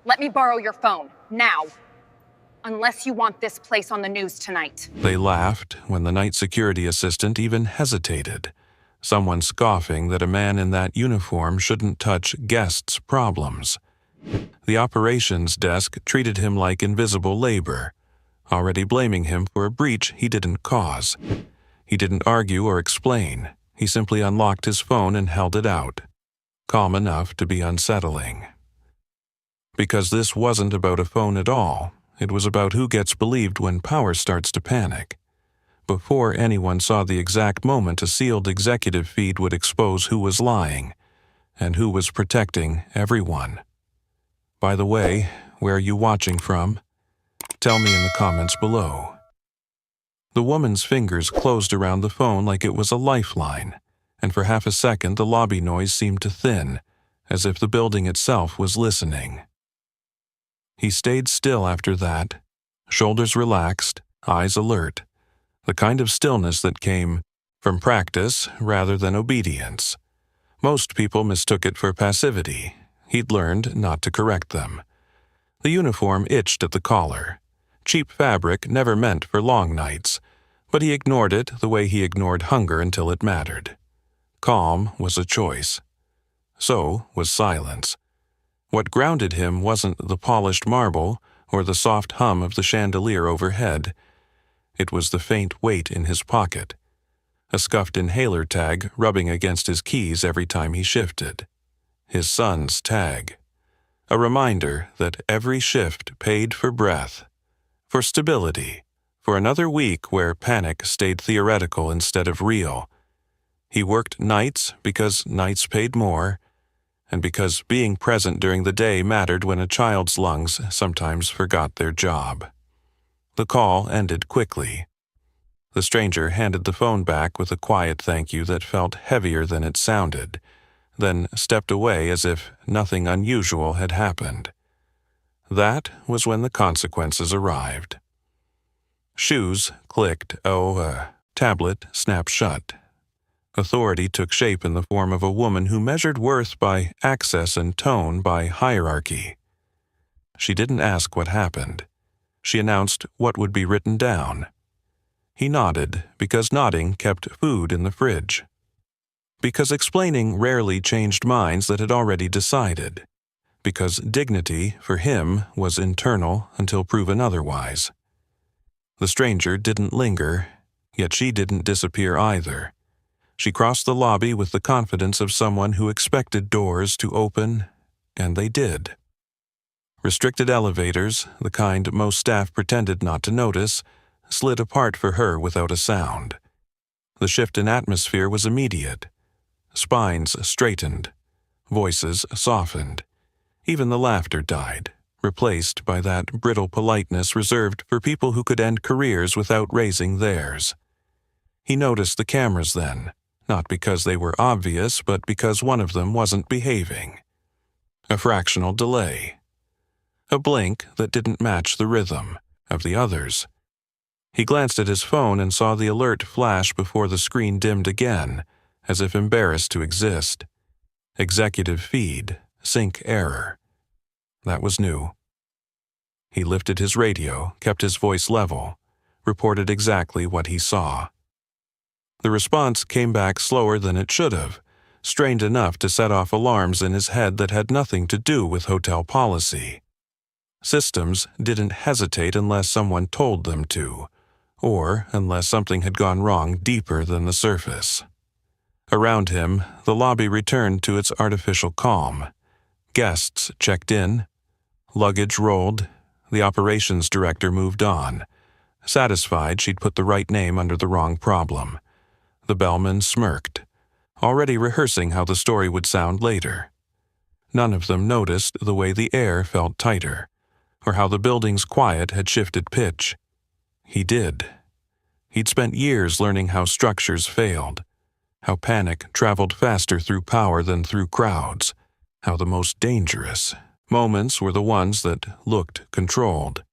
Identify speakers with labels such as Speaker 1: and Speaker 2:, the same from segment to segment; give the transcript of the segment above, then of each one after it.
Speaker 1: Let me borrow your phone, now. Unless you want this place on the news tonight.
Speaker 2: They laughed when the night security assistant even hesitated, someone scoffing that a man in that uniform shouldn't touch guests' problems. The operations desk treated him like invisible labor, already blaming him for a breach he didn't cause. He didn't argue or explain. He simply unlocked his phone and held it out, calm enough to be unsettling. Because this wasn't about a phone at all. It was about who gets believed when power starts to panic. Before anyone saw the exact moment a sealed executive feed would expose who was lying and who was protecting everyone. By the way, where are you watching from? Tell me in the comments below. The woman's fingers closed around the phone like it was a lifeline, and for half a second the lobby noise seemed to thin, as if the building itself was listening. He stayed still after that, shoulders relaxed, eyes alert, the kind of stillness that came from practice rather than obedience. Most people mistook it for passivity. He'd learned not to correct them. The uniform itched at the collar. Cheap fabric never meant for long nights, but he ignored it the way he ignored hunger until it mattered. Calm was a choice. So was silence. What grounded him wasn't the polished marble or the soft hum of the chandelier overhead. It was the faint weight in his pocket, a scuffed inhaler tag rubbing against his keys every time he shifted. His son's tag. A reminder that every shift paid for breath, for stability, for another week where panic stayed theoretical instead of real. He worked nights because nights paid more, and because being present during the day mattered when a child's lungs sometimes forgot their job. The call ended quickly. The stranger handed the phone back with a quiet thank you that felt heavier than it sounded, then stepped away as if nothing unusual had happened. That was when the consequences arrived. Shoes clicked, tablet snapped shut. Authority took shape in the form of a woman who measured worth by access and tone by hierarchy. She didn't ask what happened. She announced what would be written down. He nodded, because nodding kept food in the fridge. Because explaining rarely changed minds that had already decided. Because dignity, for him, was internal until proven otherwise. The stranger didn't linger, yet she didn't disappear either. She crossed the lobby with the confidence of someone who expected doors to open, and they did. Restricted elevators, the kind most staff pretended not to notice, slid apart for her without a sound. The shift in atmosphere was immediate. Spines straightened, voices softened. Even the laughter died, replaced by that brittle politeness reserved for people who could end careers without raising theirs. He noticed the cameras then. Not because they were obvious, but because one of them wasn't behaving. A fractional delay. A blink that didn't match the rhythm of the others. He glanced at his phone and saw the alert flash before the screen dimmed again, as if embarrassed to exist. Executive feed, sync error. That was new. He lifted his radio, kept his voice level, reported exactly what he saw. The response came back slower than it should have, strained enough to set off alarms in his head that had nothing to do with hotel policy. Systems didn't hesitate unless someone told them to, or unless something had gone wrong deeper than the surface. Around him, the lobby returned to its artificial calm. Guests checked in, luggage rolled, the operations director moved on, satisfied she'd put the right name under the wrong problem. The bellman smirked, already rehearsing how the story would sound later. None of them noticed the way the air felt tighter, or how the building's quiet had shifted pitch. He did. He'd spent years learning how structures failed, how panic traveled faster through power than through crowds, how the most dangerous moments were the ones that looked controlled.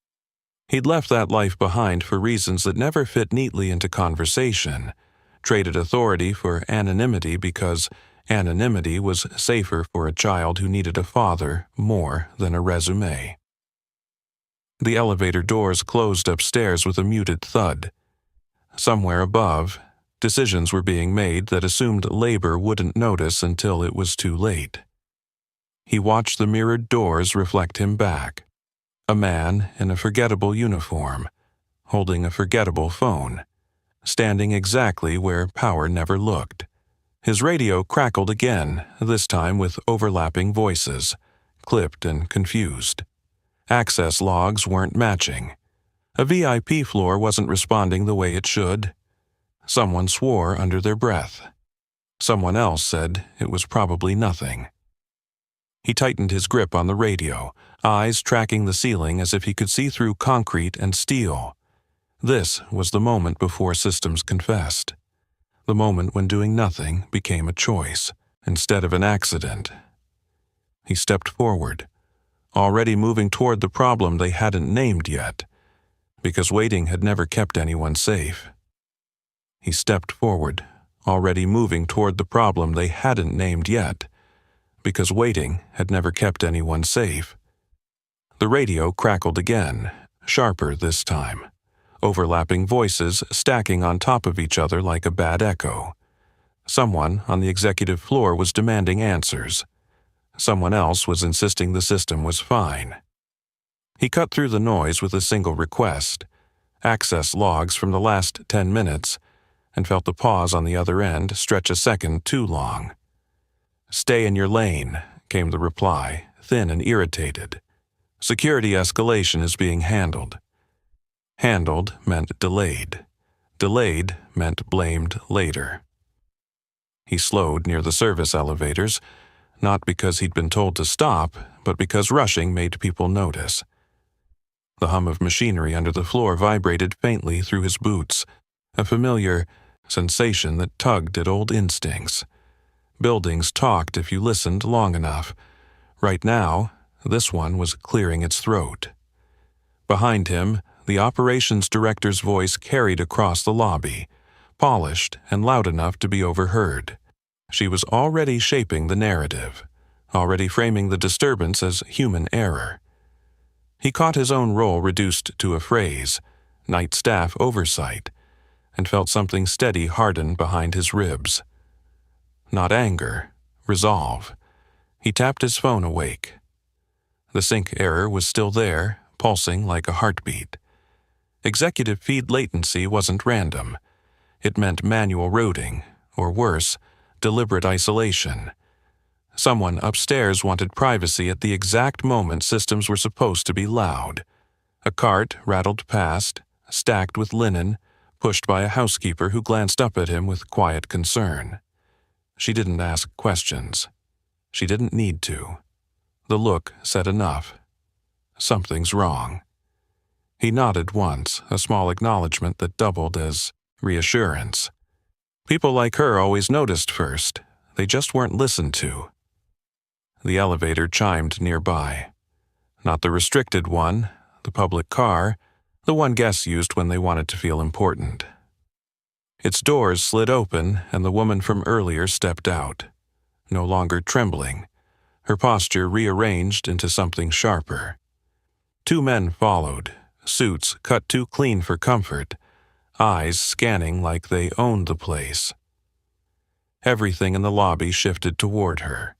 Speaker 2: He'd left that life behind for reasons that never fit neatly into conversation, traded authority for anonymity because Anonymity was safer for a child who needed a father more than a resume. The elevator doors closed upstairs with a muted thud. Somewhere above, decisions were being made that assumed labor wouldn't notice until it was too late. He watched the mirrored doors reflect him back. A man in a forgettable uniform, holding a forgettable phone, standing exactly where power never looked. His radio crackled again, this time with overlapping voices, clipped and confused. Access logs weren't matching. A VIP floor wasn't responding the way it should. Someone swore under their breath. Someone else said it was probably nothing. He tightened his grip on the radio, eyes tracking the ceiling as if he could see through concrete and steel. This was the moment before systems confessed. The moment when doing nothing became a choice, instead of an accident. He stepped forward, already moving toward the problem they hadn't named yet, because waiting had never kept anyone safe. He stepped forward, already moving toward the problem they hadn't named yet, because waiting had never kept anyone safe. The radio crackled again, sharper this time, overlapping voices stacking on top of each other like a bad echo. Someone on the executive floor was demanding answers. Someone else was insisting the system was fine. He cut through the noise with a single request, access logs from the last 10 minutes, and felt the pause on the other end stretch a second too long. "Stay in your lane," came the reply, thin and irritated. "Security escalation is being handled." Handled meant delayed. Delayed meant blamed later. He slowed near the service elevators, not because he'd been told to stop, but because rushing made people notice. The hum of machinery under the floor vibrated faintly through his boots, a familiar sensation that tugged at old instincts. Buildings talked if you listened long enough. Right now, this one was clearing its throat. Behind him, the operations director's voice carried across the lobby, polished and loud enough to be overheard. She was already shaping the narrative, already framing the disturbance as human error. He caught his own role reduced to a phrase, night staff oversight, and felt something steady harden behind his ribs. Not anger, resolve. He tapped his phone awake. The sync error was still there, pulsing like a heartbeat. Executive feed latency wasn't random. It meant manual routing, or worse, deliberate isolation. Someone upstairs wanted privacy at the exact moment systems were supposed to be loud. A cart rattled past, stacked with linen, pushed by a housekeeper who glanced up at him with quiet concern. She didn't ask questions. She didn't need to. The look said enough. Something's wrong. He nodded once, a small acknowledgement that doubled as reassurance. People like her always noticed first. They just weren't listened to. The elevator chimed nearby. Not the restricted one, the public car, the one guests used when they wanted to feel important. Its doors slid open, and the woman from earlier stepped out, no longer trembling, her posture rearranged into something sharper. Two men followed, suits cut too clean for comfort, eyes scanning like they owned the place. Everything in the lobby shifted toward her.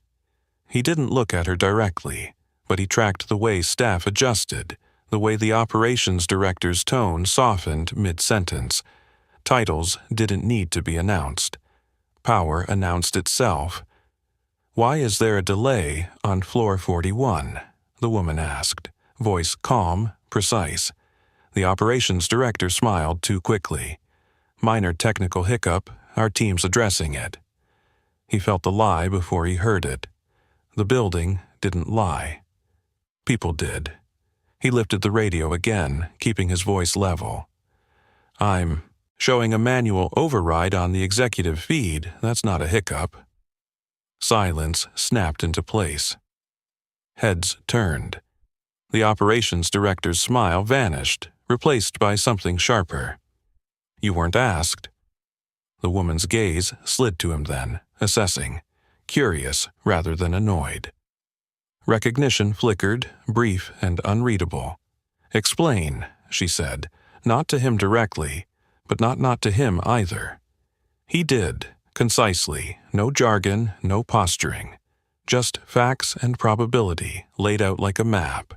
Speaker 2: He didn't look at her directly, but he tracked the way staff adjusted, the way the operations director's tone softened mid-sentence. Titles didn't need to be announced. Power announced itself. "Why is there a delay on floor 41?" the woman asked, voice calm, precise. The operations director smiled too quickly. "Minor technical hiccup, our team's addressing it." He felt the lie before he heard it. The building didn't lie. People did. He lifted the radio again, keeping his voice level. "I'm showing a manual override on the executive feed. That's not a hiccup." Silence snapped into place. Heads turned. The operations director's smile vanished, replaced by something sharper. "You weren't asked." The woman's gaze slid to him then, assessing, curious rather than annoyed. Recognition flickered, brief and unreadable. "Explain," she said, not to him directly, but not to him either. He did, concisely, no jargon, no posturing. Just facts and probability laid out like a map.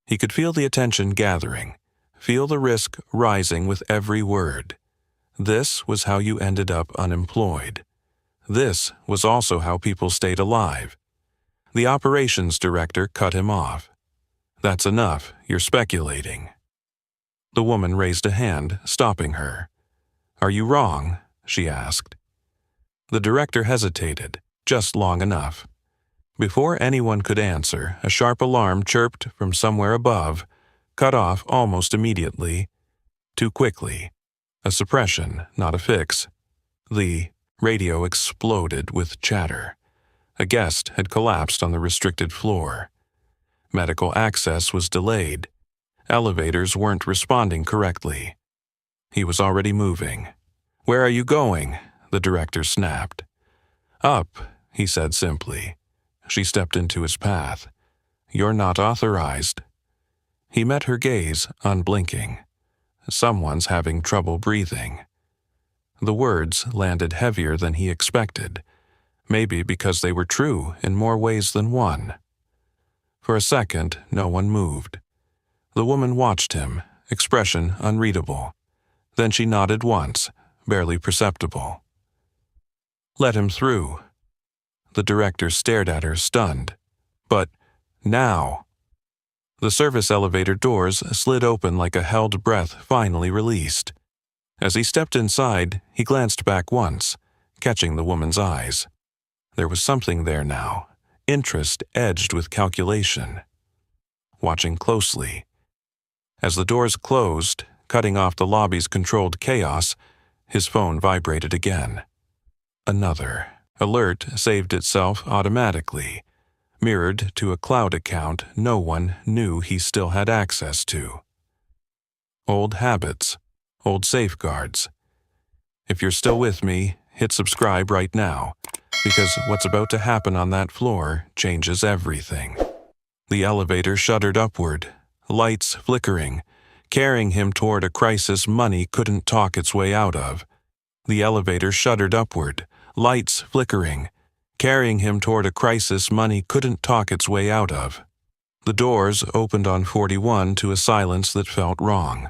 Speaker 2: He could feel the attention gathering, feel the risk rising with every word. This was how you ended up unemployed. This was also how people stayed alive. The operations director cut him off. "That's enough, you're speculating." The woman raised a hand, stopping her. "Are you wrong?" she asked. The director hesitated, just long enough. Before anyone could answer, a sharp alarm chirped from somewhere above, cut off almost immediately. Too quickly. A suppression, not a fix. The radio exploded with chatter. A guest had collapsed on the restricted floor. Medical access was delayed. Elevators weren't responding correctly. He was already moving. "Where are you going?" the director snapped. "Up," he said simply. She stepped into his path. "You're not authorized." He met her gaze, unblinking. "Someone's having trouble breathing." The words landed heavier than he expected, maybe because they were true in more ways than one. For a second, no one moved. The woman watched him, expression unreadable. Then she nodded once, barely perceptible. "Let him through." The director stared at her, stunned. "But now." The service elevator doors slid open like a held breath finally released. As he stepped inside, he glanced back once, catching the woman's eyes. There was something there now, interest edged with calculation. Watching closely. As the doors closed, cutting off the lobby's controlled chaos, his phone vibrated again. Another alert saved itself automatically, mirrored to a cloud account no one knew he still had access to. Old habits, old safeguards. If you're still with me, hit subscribe right now, because what's about to happen on that floor changes everything. The elevator shuddered upward, lights flickering, carrying him toward a crisis money couldn't talk its way out of. The elevator shuddered upward, lights flickering, carrying him toward a crisis money couldn't talk its way out of. The doors opened on 41 to a silence that felt wrong.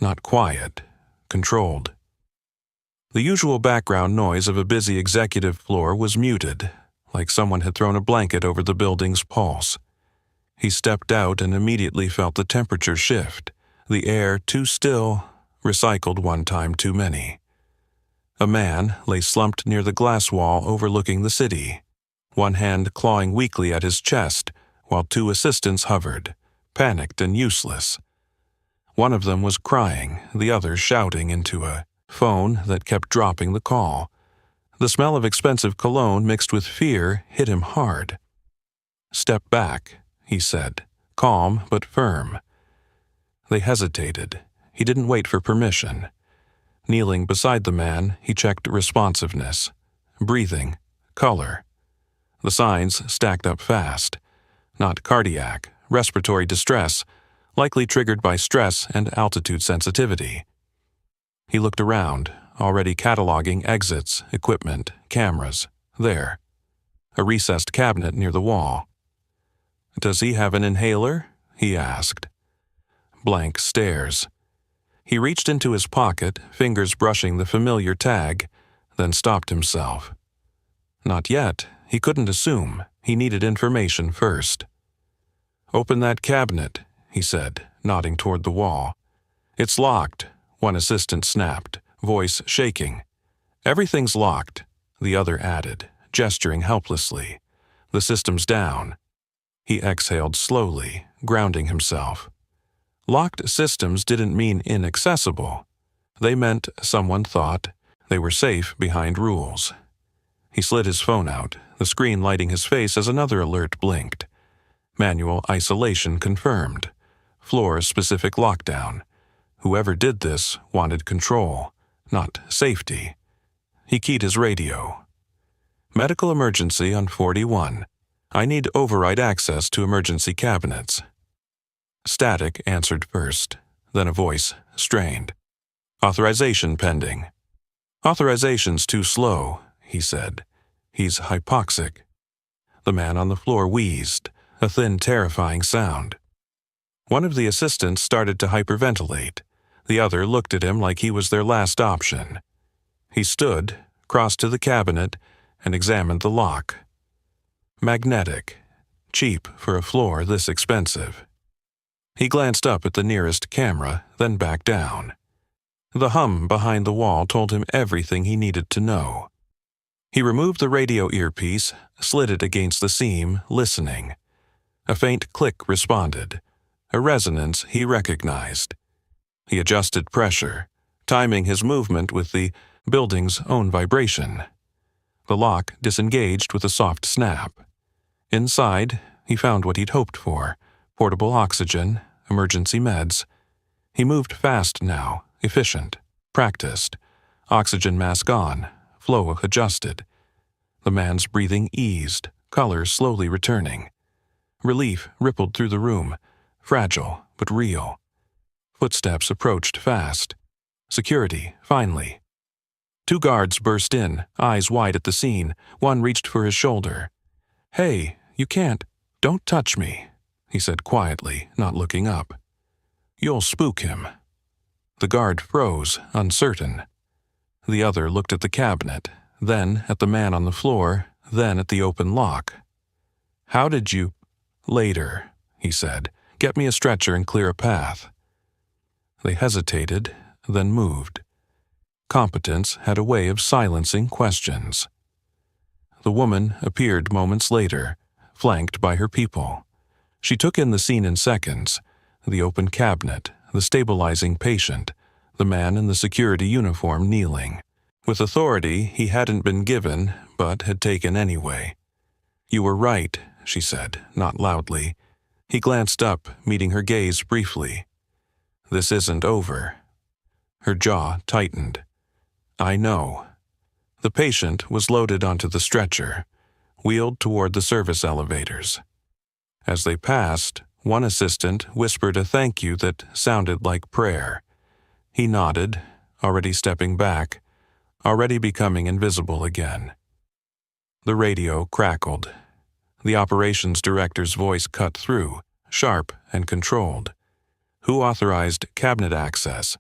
Speaker 2: Not quiet, controlled. The usual background noise of a busy executive floor was muted, like someone had thrown a blanket over the building's pulse. He stepped out and immediately felt the temperature shift, the air too still, recycled one time too many. A man lay slumped near the glass wall overlooking the city, one hand clawing weakly at his chest, while two assistants hovered, panicked and useless. One of them was crying, the other shouting into a phone that kept dropping the call. The smell of expensive cologne mixed with fear hit him hard. "Step back," he said, calm but firm. They hesitated. He didn't wait for permission. Kneeling beside the man, he checked responsiveness, breathing, color. The signs stacked up fast. Not cardiac, respiratory distress, likely triggered by stress and altitude sensitivity. He looked around, already cataloging exits, equipment, cameras. There. A recessed cabinet near the wall. "Does he have an inhaler?" he asked. Blank stares. He reached into his pocket, fingers brushing the familiar tag, then stopped himself. Not yet. He couldn't assume. He needed information first. "Open that cabinet," he said, nodding toward the wall. "It's locked," one assistant snapped, voice shaking. "Everything's locked," the other added, gesturing helplessly. "The system's down." He exhaled slowly, grounding himself. Locked systems didn't mean inaccessible. They meant, someone thought, they were safe behind rules. He slid his phone out, the screen lighting his face as another alert blinked. Manual isolation confirmed. Floor-specific lockdown. Whoever did this wanted control, not safety. He keyed his radio. Medical emergency on 41. I need override access to emergency cabinets. Static answered first, then a voice, strained. Authorization pending. Authorization's too slow, he said. He's hypoxic. The man on the floor wheezed, a thin, terrifying sound. One of the assistants started to hyperventilate. The other looked at him like he was their last option. He stood, crossed to the cabinet, and examined the lock. Magnetic. Cheap for a floor this expensive. He glanced up at the nearest camera, then back down. The hum behind the wall told him everything he needed to know. He removed the radio earpiece, slid it against the seam, listening. A faint click responded, a resonance he recognized. He adjusted pressure, timing his movement with the building's own vibration. The lock disengaged with a soft snap. Inside, he found what he'd hoped for: portable oxygen, emergency meds. He moved fast now, efficient, practiced. Oxygen mask on, flow adjusted. The man's breathing eased, color slowly returning. Relief rippled through the room, fragile but real. Footsteps approached fast. Security, finally. 2 guards burst in, eyes wide at the scene. One reached for his shoulder. "Hey, you can't. Don't touch me," he said quietly, not looking up. "You'll spook him." The guard froze, uncertain. The other looked at the cabinet, then at the man on the floor, then at the open lock. "How did you—" "Later," he said. "Get me a stretcher and clear a path." They hesitated, then moved. Competence had a way of silencing questions. The woman appeared moments later, flanked by her people. She took in the scene in seconds: the open cabinet, the stabilizing patient, the man in the security uniform kneeling. With authority he hadn't been given, but had taken anyway. "You were right," she said, not loudly. He glanced up, meeting her gaze briefly. "This isn't over." Her jaw tightened. "I know." The patient was loaded onto the stretcher, wheeled toward the service elevators. As they passed, one assistant whispered a thank you that sounded like prayer. He nodded, already stepping back, already becoming invisible again. The radio crackled. The operations director's voice cut through, sharp and controlled. "Who authorized cabinet access?"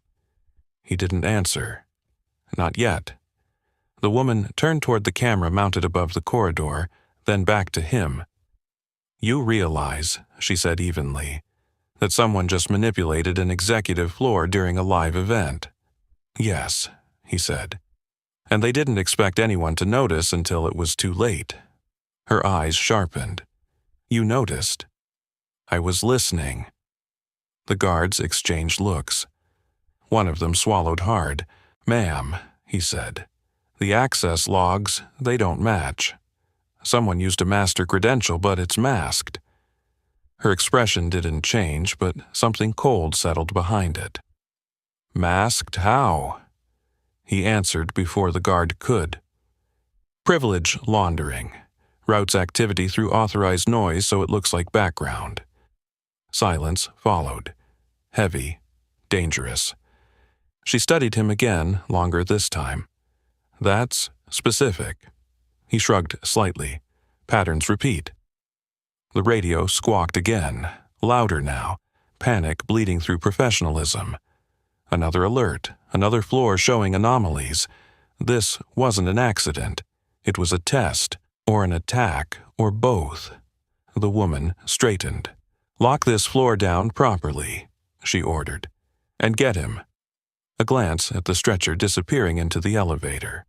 Speaker 2: He didn't answer. Not yet. The woman turned toward the camera mounted above the corridor, then back to him. "You realize," she said evenly, "that someone just manipulated an executive floor during a live event." "Yes," he said. "And they didn't expect anyone to notice until it was too late." Her eyes sharpened. "You noticed." "I was listening." The guards exchanged looks. One of them swallowed hard. "Ma'am," he said, "the access logs, they don't match. Someone used a master credential, but it's masked." Her expression didn't change, but something cold settled behind it. "Masked how?" He answered before the guard could. "Privilege laundering. Routes activity through authorized noise so it looks like background." Silence followed. Heavy, dangerous. She studied him again, longer this time. "That's specific." He shrugged slightly. "Patterns repeat." The radio squawked again, louder now, panic bleeding through professionalism. Another alert, another floor showing anomalies. This wasn't an accident. It was a test, or an attack, or both. The woman straightened. "Lock this floor down properly," she ordered. "And get him." A glance at the stretcher disappearing into the elevator.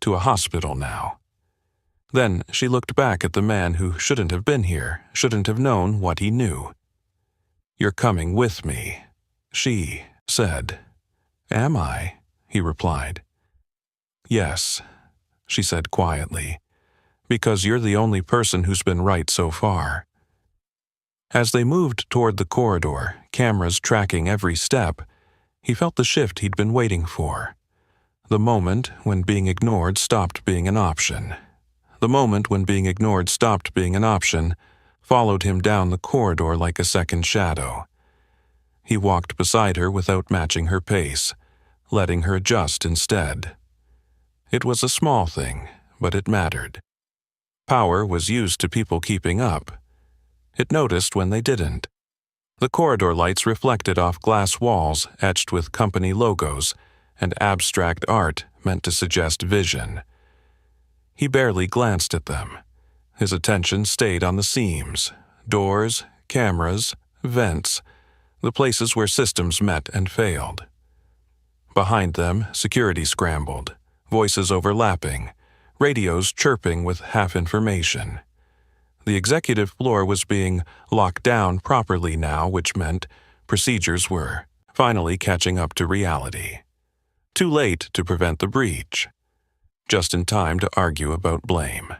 Speaker 2: To a hospital now. Then she looked back at the man who shouldn't have been here, shouldn't have known what he knew. "You're coming with me," she said. "Am I?" he replied. "Yes," she said quietly, "because you're the only person who's been right so far." As they moved toward the corridor, cameras tracking every step, he felt the shift he'd been waiting for. The moment when being ignored stopped being an option. The moment when being ignored stopped being an option followed him down the corridor like a second shadow. He walked beside her without matching her pace, letting her adjust instead. It was a small thing, but it mattered. Power was used to people keeping up. It noticed when they didn't. The corridor lights reflected off glass walls etched with company logos and abstract art meant to suggest vision. He barely glanced at them. His attention stayed on the seams, doors, cameras, vents, the places where systems met and failed. Behind them, security scrambled, voices overlapping, radios chirping with half information. The executive floor was being locked down properly now, which meant procedures were finally catching up to reality. Too late to prevent the breach. Just in time to argue about blame.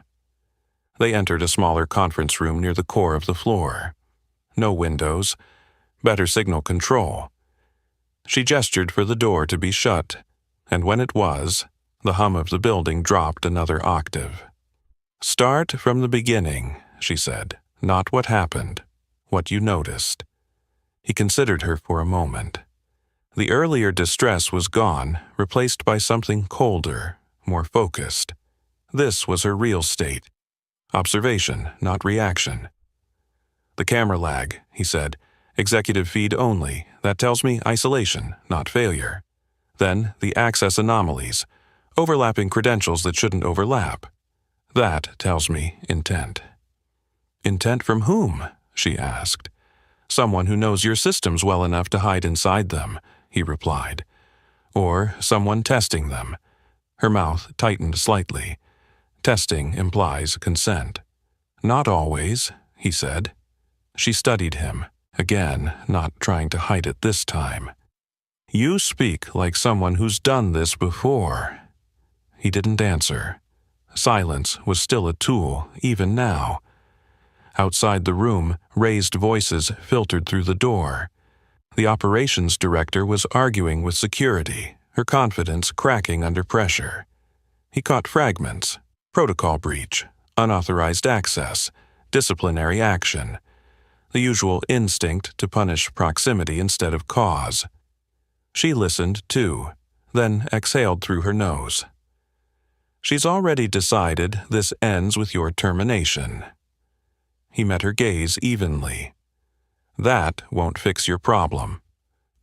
Speaker 2: They entered a smaller conference room near the core of the floor. No windows, better signal control. She gestured for the door to be shut, and when it was, the hum of the building dropped another octave. "Start from the beginning," she said, "not what happened, what you noticed." He considered her for a moment. The earlier distress was gone, replaced by something colder, more focused. This was her real state. Observation, not reaction. "The camera lag," he said. "Executive feed only. That tells me isolation, not failure. Then the access anomalies, overlapping credentials that shouldn't overlap. That tells me intent." "Intent from whom?" she asked. "Someone who knows your systems well enough to hide inside them," he replied. "Or someone testing them." Her mouth tightened slightly. Testing implies consent. "Not always," he said. She studied him, again, not trying to hide it this time. "You speak like someone who's done this before." He didn't answer. Silence was still a tool, even now. Outside the room, raised voices filtered through the door. The operations director was arguing with security, her confidence cracking under pressure. He caught fragments: protocol breach, unauthorized access, disciplinary action, the usual instinct to punish proximity instead of cause. She listened, too, then exhaled through her nose. "She's already decided this ends with your termination." He met her gaze evenly. "That won't fix your problem."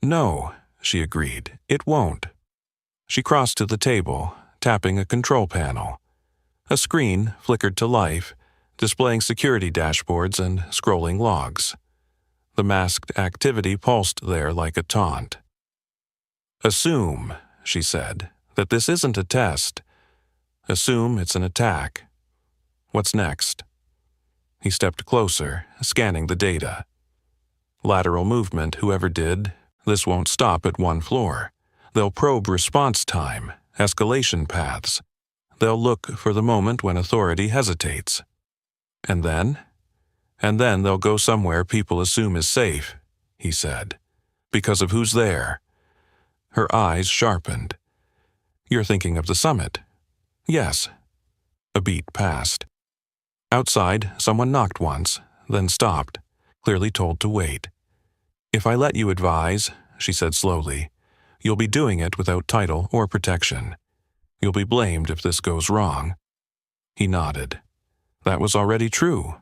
Speaker 2: "No," she agreed, "it won't." She crossed to the table, tapping a control panel. A screen flickered to life, displaying security dashboards and scrolling logs. The masked activity pulsed there like a taunt. "Assume," she said, "that this isn't a test. Assume it's an attack. What's next?" He stepped closer, scanning the data. "Lateral movement, whoever did. This won't stop at one floor. They'll probe response time, escalation paths. They'll look for the moment when authority hesitates. And then? And then they'll go somewhere people assume is safe," he said. "Because of who's there." Her eyes sharpened. "You're thinking of the summit?" "Yes." A beat passed. Outside, someone knocked once, then stopped, clearly told to wait. "If I let you advise," she said slowly, "you'll be doing it without title or protection. You'll be blamed if this goes wrong." He nodded. That was already true.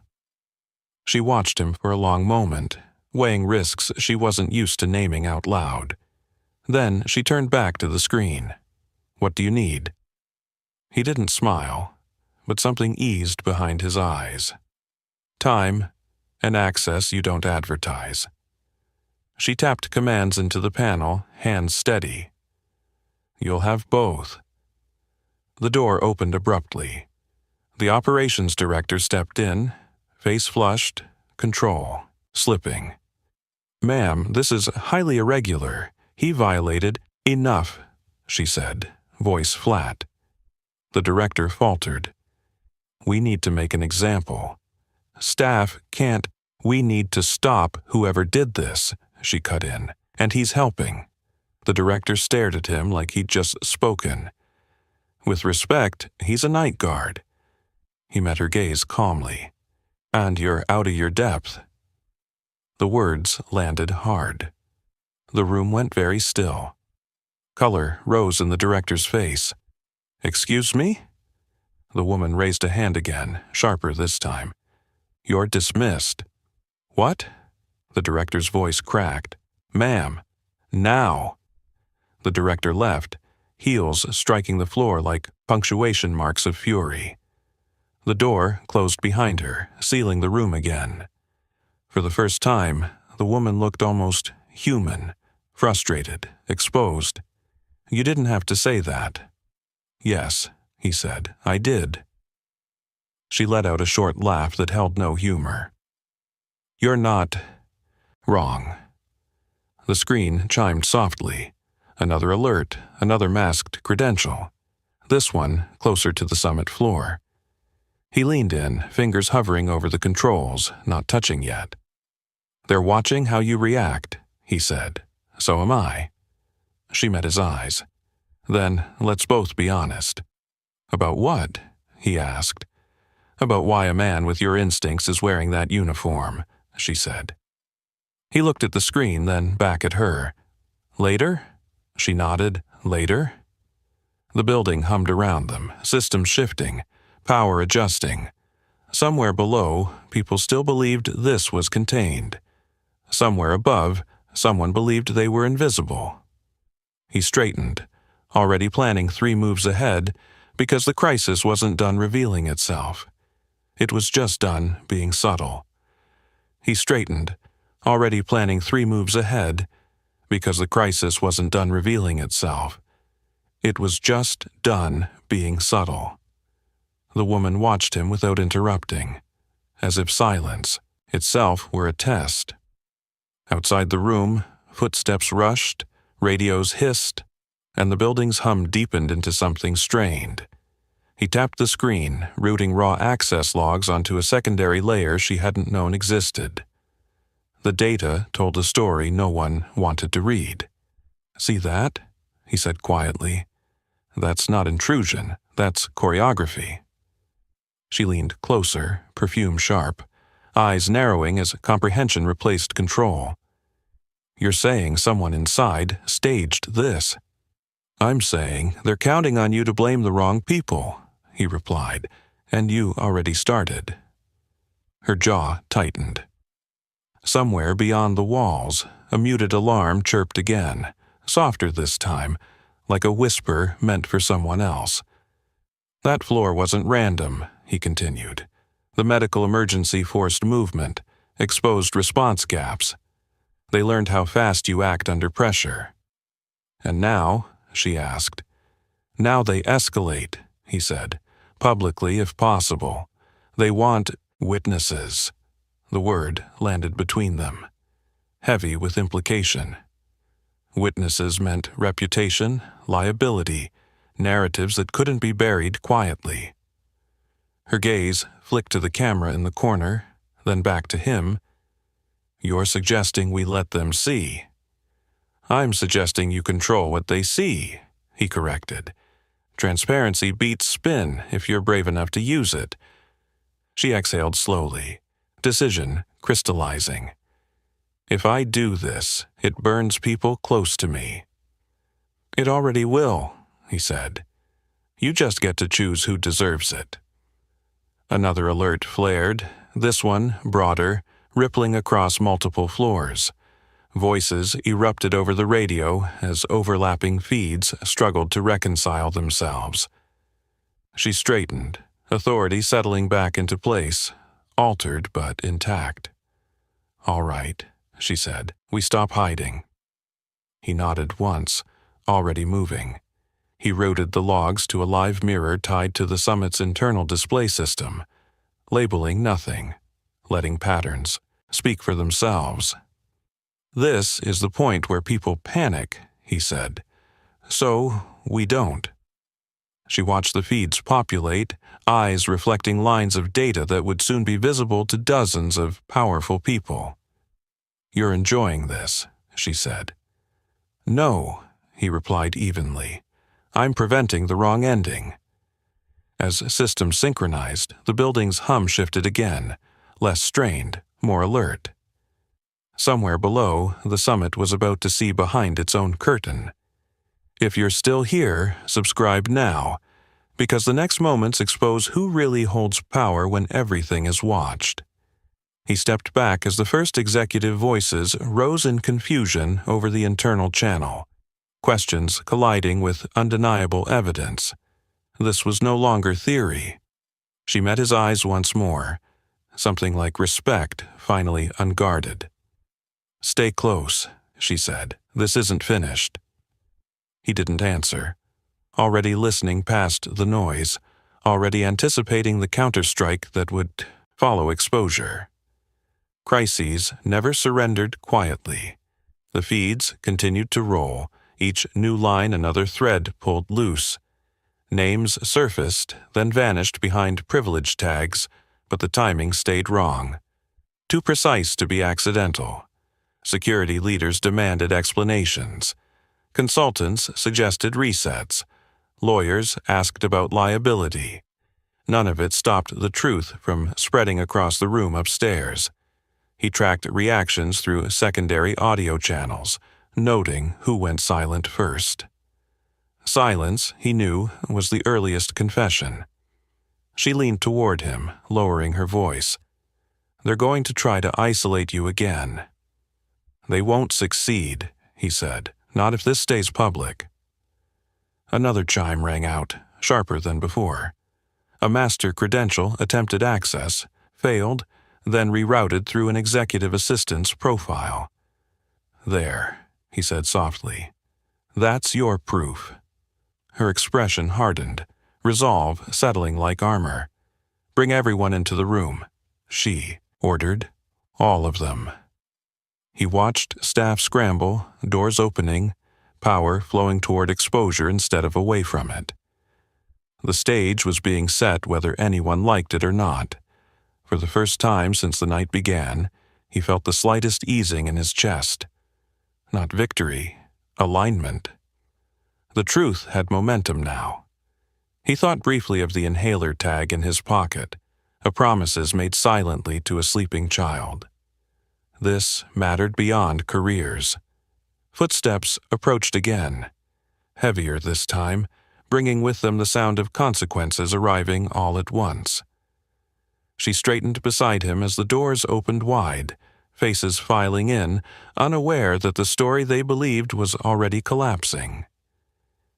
Speaker 2: She watched him for a long moment, weighing risks she wasn't used to naming out loud. Then she turned back to the screen. "What do you need?" He didn't smile, but something eased behind his eyes. "Time, and access you don't advertise." She tapped commands into the panel, hands steady. "You'll have both." The door opened abruptly. The operations director stepped in, face flushed, control, slipping. "Ma'am, this is highly irregular. He violated—" "Enough," she said, voice flat. The director faltered. "We need to make an example. Staff can't—" "We need to stop whoever did this," she cut in, "and he's helping." The director stared at him like he'd just spoken. "With respect, he's a night guard." He met her gaze calmly. And you're out of your depth. The words landed hard. The room went very still. Color rose in the director's face. Excuse me? The woman raised a hand again, sharper this time. You're dismissed. What? The director's voice cracked. Ma'am, now. The director left, heels striking the floor like punctuation marks of fury. The door closed behind her, sealing the room again. For the first time, the woman looked almost human, frustrated, exposed. You didn't have to say that. Yes, he said, I did. She let out a short laugh that held no humor. You're not wrong. The screen chimed softly. Another alert, another masked credential. This one closer to the summit floor. He leaned in, fingers hovering over the controls, not touching yet. They're watching how you react, he said. So am I. She met his eyes. Then let's both be honest. About what? He asked. About why a man with your instincts is wearing that uniform, she said. He looked at the screen, then back at her. Later? She nodded. Later? The building hummed around them, systems shifting, power adjusting. Somewhere below, people still believed this was contained. Somewhere above, someone believed they were invisible. He straightened, already planning 3 moves ahead, because the crisis wasn't done revealing itself. It was just done being subtle. He straightened, already planning 3 moves ahead, because the crisis wasn't done revealing itself. It was just done being subtle. The woman watched him without interrupting, as if silence itself were a test. Outside the room, footsteps rushed, radios hissed, and the building's hum deepened into something strained. He tapped the screen, routing raw access logs onto a secondary layer she hadn't known existed. The data told a story no one wanted to read. See that? He said quietly. That's not intrusion, that's choreography. She leaned closer, perfume sharp, eyes narrowing as comprehension replaced control. You're saying someone inside staged this. I'm saying they're counting on you to blame the wrong people, he replied, and you already started. Her jaw tightened. Somewhere beyond the walls, a muted alarm chirped again, softer this time, like a whisper meant for someone else. That floor wasn't random, he continued. The medical emergency forced movement, exposed response gaps. They learned how fast you act under pressure. And now, she asked. Now they escalate, he said, publicly if possible. They want witnesses. The word landed between them, heavy with implication. Witnesses meant reputation, liability, narratives that couldn't be buried quietly. Her gaze flicked to the camera in the corner, then back to him. You're suggesting we let them see. I'm suggesting you control what they see, he corrected. Transparency beats spin if you're brave enough to use it. She exhaled slowly, decision crystallizing. If I do this, it burns people close to me. It already will, he said. You just get to choose who deserves it. Another alert flared, this one broader, rippling across multiple floors. Voices erupted over the radio as overlapping feeds struggled to reconcile themselves. She straightened, authority settling back into place, altered but intact. All right, she said, we stop hiding. He nodded once, already moving. He routed the logs to a live mirror tied to the summit's internal display system, labeling nothing, letting patterns speak for themselves. This is the point where people panic, he said. So, we don't. She watched the feeds populate, eyes reflecting lines of data that would soon be visible to dozens of powerful people. You're enjoying this, she said. No, he replied evenly. I'm preventing the wrong ending. As systems synchronized, the building's hum shifted again, less strained, more alert. Somewhere below, the summit was about to see behind its own curtain. If you're still here, subscribe now, because the next moments expose who really holds power when everything is watched. He stepped back as the first executive voices rose in confusion over the internal channel, questions colliding with undeniable evidence. This was no longer theory. She met his eyes once more, something like respect finally unguarded. "Stay close," she said. "This isn't finished." He didn't answer, already listening past the noise, already anticipating the counterstrike that would follow exposure. Crises never surrendered quietly. The feeds continued to roll, each new line another thread pulled loose. Names surfaced, then vanished behind privilege tags, but the timing stayed wrong. Too precise to be accidental. Security leaders demanded explanations. Consultants suggested resets. Lawyers asked about liability. None of it stopped the truth from spreading across the room upstairs. He tracked reactions through secondary audio channels, noting who went silent first. Silence, he knew, was the earliest confession. She leaned toward him, lowering her voice. "They're going to try to isolate you again." "They won't succeed," he said, "not if this stays public." Another chime rang out, sharper than before. A master credential attempted access, failed, then rerouted through an executive assistant's profile. "There," he said softly. "That's your proof." Her expression hardened, resolve settling like armor. "Bring everyone into the room," she ordered. "All of them." He watched staff scramble, doors opening, power flowing toward exposure instead of away from it. The stage was being set whether anyone liked it or not. For the first time since the night began, he felt the slightest easing in his chest. Not victory, alignment. The truth had momentum now. He thought briefly of the inhaler tag in his pocket, a promises made silently to a sleeping child. This mattered beyond careers. Footsteps approached again, heavier this time, bringing with them the sound of consequences arriving all at once. She straightened beside him as the doors opened wide, faces filing in, unaware that the story they believed was already collapsing.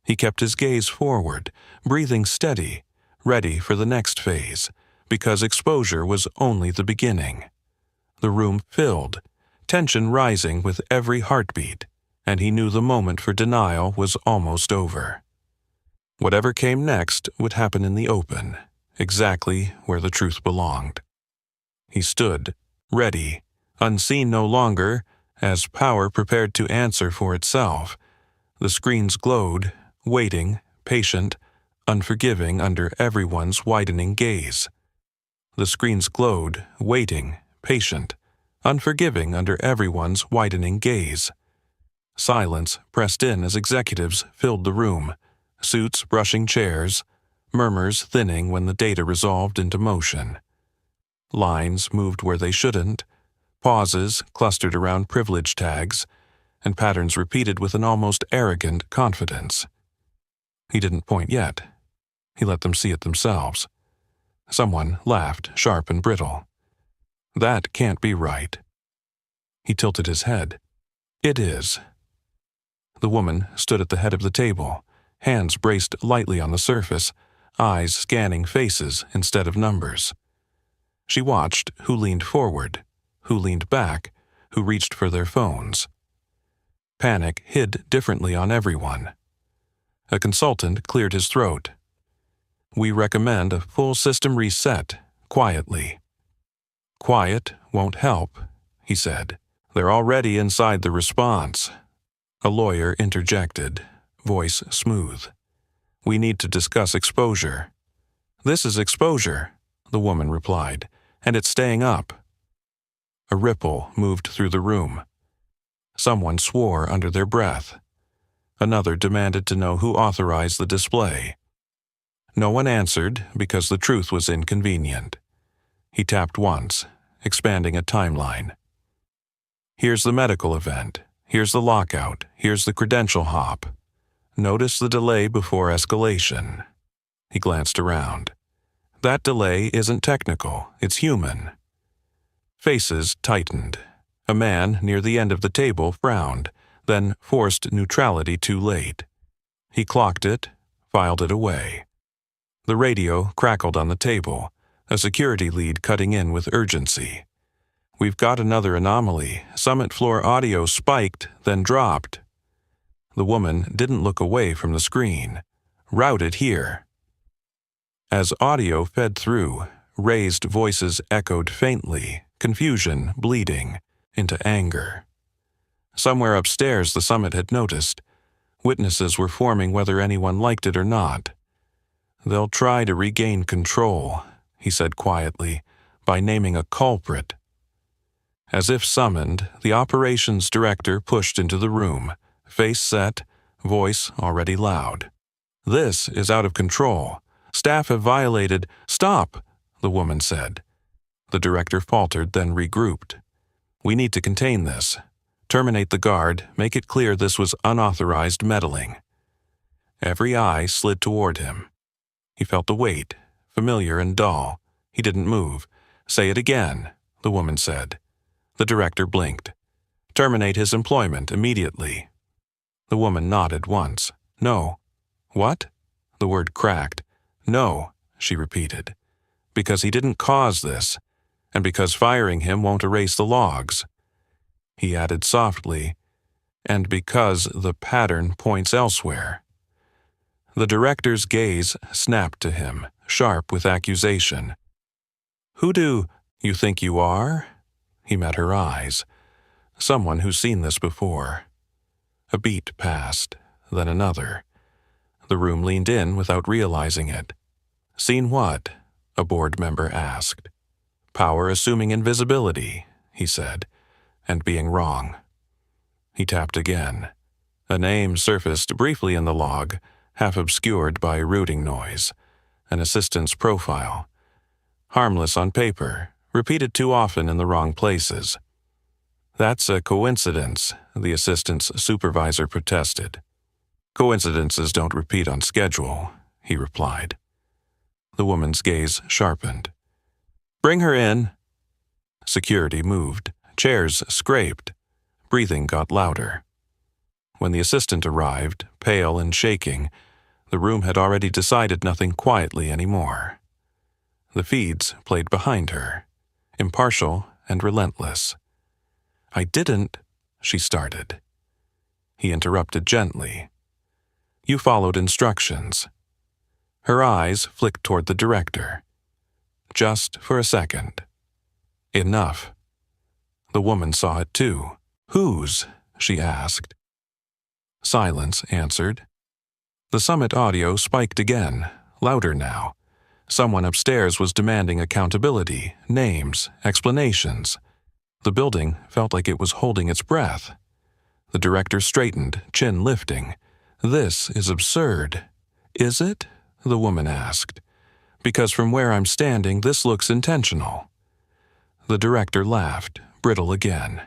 Speaker 2: He kept his gaze forward, breathing steady, ready for the next phase, because exposure was only the beginning. The room filled, tension rising with every heartbeat, and he knew the moment for denial was almost over. Whatever came next would happen in the open, exactly where the truth belonged. He stood, ready, unseen no longer, as power prepared to answer for itself. The screens glowed, waiting, patient, unforgiving under everyone's widening gaze. The screens glowed, waiting, patient, unforgiving under everyone's widening gaze. Silence pressed in as executives filled the room, suits brushing chairs, murmurs thinning when the data resolved into motion. Lines moved where they shouldn't, pauses clustered around privilege tags, and patterns repeated with an almost arrogant confidence. He didn't point yet. He let them see it themselves. Someone laughed, sharp and brittle. "That can't be right." He tilted his head. "It is." The woman stood at the head of the table, hands braced lightly on the surface, eyes scanning faces instead of numbers. She watched who leaned forward, who leaned back, who reached for their phones. Panic hid differently on everyone. A consultant cleared his throat. "We recommend a full system reset, quietly." "Quiet won't help," he said. "They're already inside the response." A lawyer interjected, voice smooth. "We need to discuss exposure." "This is exposure," the woman replied, "and it's staying up." A ripple moved through the room. Someone swore under their breath. Another demanded to know who authorized the display. No one answered because the truth was inconvenient. He tapped once, expanding a timeline. Here's the medical event. Here's the lockout. Here's the credential hop. Notice the delay before escalation. He glanced around. That delay isn't technical, it's human. Faces tightened. A man near the end of the table frowned, then forced neutrality too late. He clocked it, filed it away. The radio crackled on the table, a security lead cutting in with urgency. We've got another anomaly. Summit floor audio spiked, then dropped. The woman didn't look away from the screen. Routed here. As audio fed through, raised voices echoed faintly, confusion bleeding into anger. Somewhere upstairs the summit had noticed. Witnesses were forming whether anyone liked it or not. They'll try to regain control, he said quietly, by naming a culprit. As if summoned, the operations director pushed into the room, face set, voice already loud. This is out of control. Staff have violated— Stop, the woman said. The director faltered, then regrouped. We need to contain this. Terminate the guard, make it clear this was unauthorized meddling. Every eye slid toward him. He felt the weight, familiar and dull. He didn't move. Say it again, the woman said. The director blinked. Terminate his employment immediately. The woman nodded once. No. What? The word cracked. No, she repeated. Because he didn't cause this, and because firing him won't erase the logs. He added softly, and because the pattern points elsewhere. The director's gaze snapped to him, sharp with accusation. Who do you think you are? He met her eyes. Someone who's seen this before. A beat passed, then another. The room leaned in without realizing it. Seen what? A board member asked. Power assuming invisibility, he said, and being wrong. He tapped again. A name surfaced briefly in the log, half obscured by rooting noise. An assistant's profile. Harmless on paper, repeated too often in the wrong places. That's a coincidence, the assistant's supervisor protested. Coincidences don't repeat on schedule, he replied. The woman's gaze sharpened. Bring her in. Security moved. Chairs scraped. Breathing got louder. When the assistant arrived, pale and shaking, the room had already decided nothing quietly anymore. The feeds played behind her, impartial and relentless. I didn't, she started. He interrupted gently. You followed instructions. Her eyes flicked toward the director. Just for a second. Enough. The woman saw it too. Whose? She asked. Silence answered. The summit audio spiked again, louder now. Someone upstairs was demanding accountability, names, explanations. The building felt like it was holding its breath. The director straightened, chin lifting. This is absurd. Is it? The woman asked. Because from where I'm standing, this looks intentional. The director laughed, brittle again.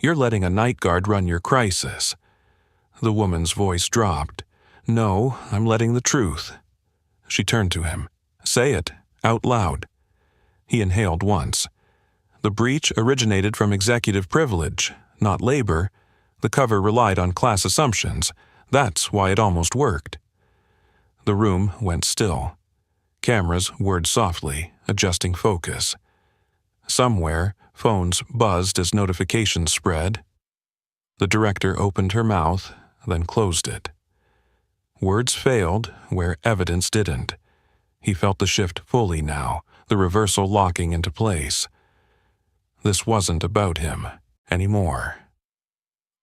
Speaker 2: You're letting a night guard run your crisis. The woman's voice dropped. No, I'm letting the truth. She turned to him. Say it, out loud. He inhaled once. The breach originated from executive privilege, not labor. The cover relied on class assumptions. That's why it almost worked. The room went still. Cameras whirred softly, adjusting focus. Somewhere, phones buzzed as notifications spread. The director opened her mouth, then closed it. Words failed where evidence didn't. He felt the shift fully now, the reversal locking into place. This wasn't about him anymore.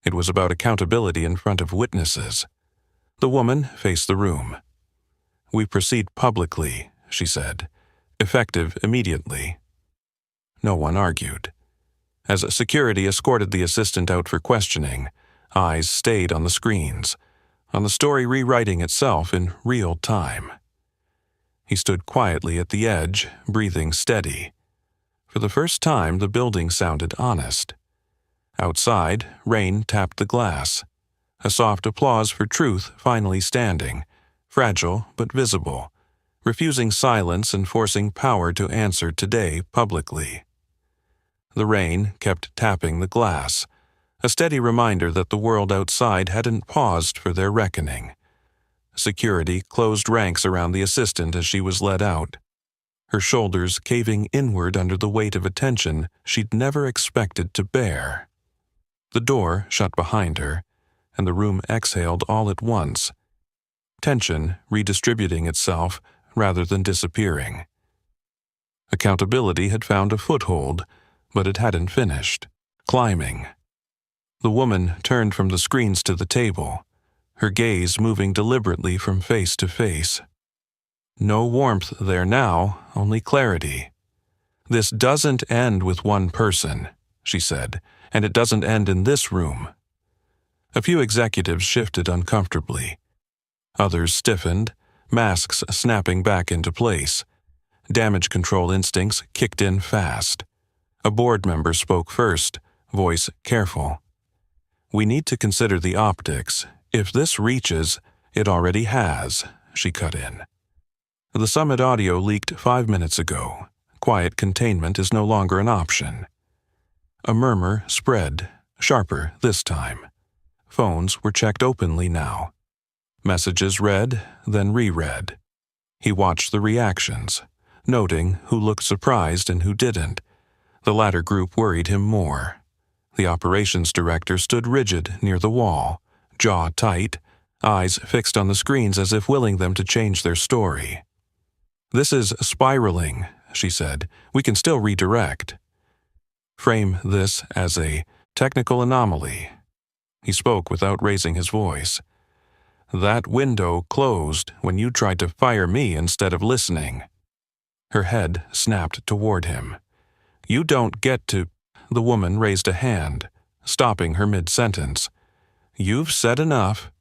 Speaker 2: It was about accountability in front of witnesses. The woman faced the room. We proceed publicly, she said, effective immediately. No one argued. As security escorted the assistant out for questioning, eyes stayed on the screens, on the story rewriting itself in real time. He stood quietly at the edge, breathing steady. For the first time, the building sounded honest. Outside, rain tapped the glass. A soft applause for truth finally standing, fragile but visible, refusing silence and forcing power to answer today publicly. The rain kept tapping the glass, a steady reminder that the world outside hadn't paused for their reckoning. Security closed ranks around the assistant as she was led out, her shoulders caving inward under the weight of attention she'd never expected to bear. The door shut behind her, and the room exhaled all at once, tension redistributing itself rather than disappearing. Accountability had found a foothold, but it hadn't finished, climbing. The woman turned from the screens to the table, her gaze moving deliberately from face to face. No warmth there now, only clarity. "This doesn't end with one person," she said, "and it doesn't end in this room." A few executives shifted uncomfortably. Others stiffened, masks snapping back into place. Damage control instincts kicked in fast. A board member spoke first, voice careful. "We need to consider the optics. If this reaches, it already has," she cut in. "The summit audio leaked 5 minutes ago. Quiet containment is no longer an option." A murmur spread, sharper this time. Phones were checked openly now. Messages read, then reread. He watched the reactions, noting who looked surprised and who didn't. The latter group worried him more. The operations director stood rigid near the wall, jaw tight, eyes fixed on the screens as if willing them to change their story. "This is spiraling," she said. "We can still redirect." "Frame this as a technical anomaly." He spoke without raising his voice. "That window closed when you tried to fire me instead of listening." Her head snapped toward him. "You don't get to—" The woman raised a hand, stopping her mid-sentence. "You've said enough."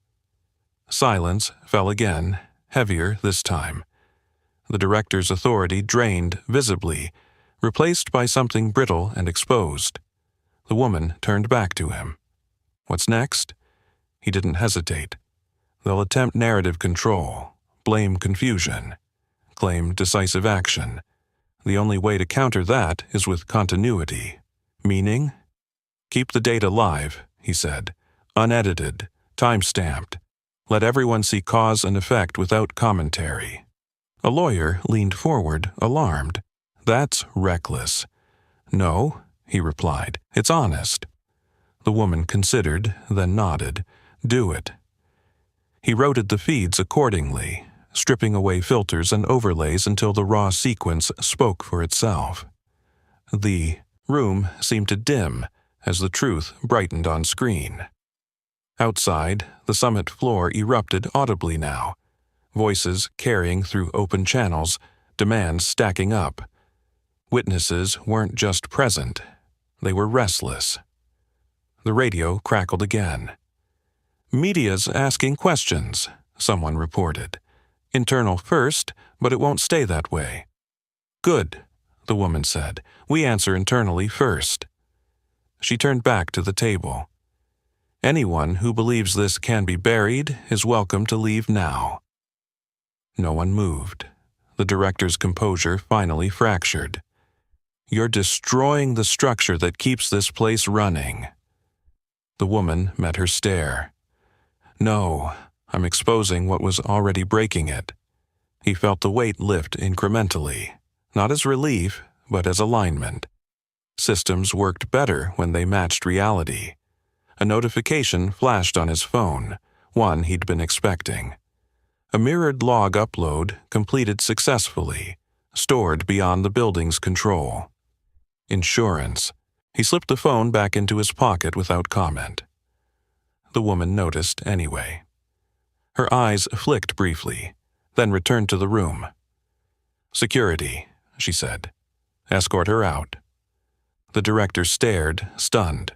Speaker 2: Silence fell again, heavier this time. The director's authority drained visibly, replaced by something brittle and exposed. The woman turned back to him. "What's next?" He didn't hesitate. "They'll attempt narrative control, blame confusion, claim decisive action. The only way to counter that is with continuity. Meaning? Keep the data live," he said. "Unedited, time-stamped. Let everyone see cause and effect without commentary." A lawyer leaned forward, alarmed. "That's reckless." "No," he replied. "It's honest." The woman considered, then nodded. "Do it." He routed the feeds accordingly, stripping away filters and overlays until the raw sequence spoke for itself. The room seemed to dim as the truth brightened on screen. Outside, the summit floor erupted audibly now, voices carrying through open channels, demands stacking up. Witnesses weren't just present, they were restless. The radio crackled again. "Media's asking questions," someone reported. "Internal first, but it won't stay that way." "Good," the woman said. "We answer internally first." She turned back to the table. "Anyone who believes this can be buried is welcome to leave now." No one moved. The director's composure finally fractured. "You're destroying the structure that keeps this place running." The woman met her stare. "No, I'm exposing what was already breaking it." He felt the weight lift incrementally, not as relief, but as alignment. Systems worked better when they matched reality. A notification flashed on his phone, one he'd been expecting. A mirrored log upload completed successfully, stored beyond the building's control. Insurance. He slipped the phone back into his pocket without comment. The woman noticed anyway. Her eyes flicked briefly, then returned to the room. "Security," she said. "Escort her out." The director stared, stunned.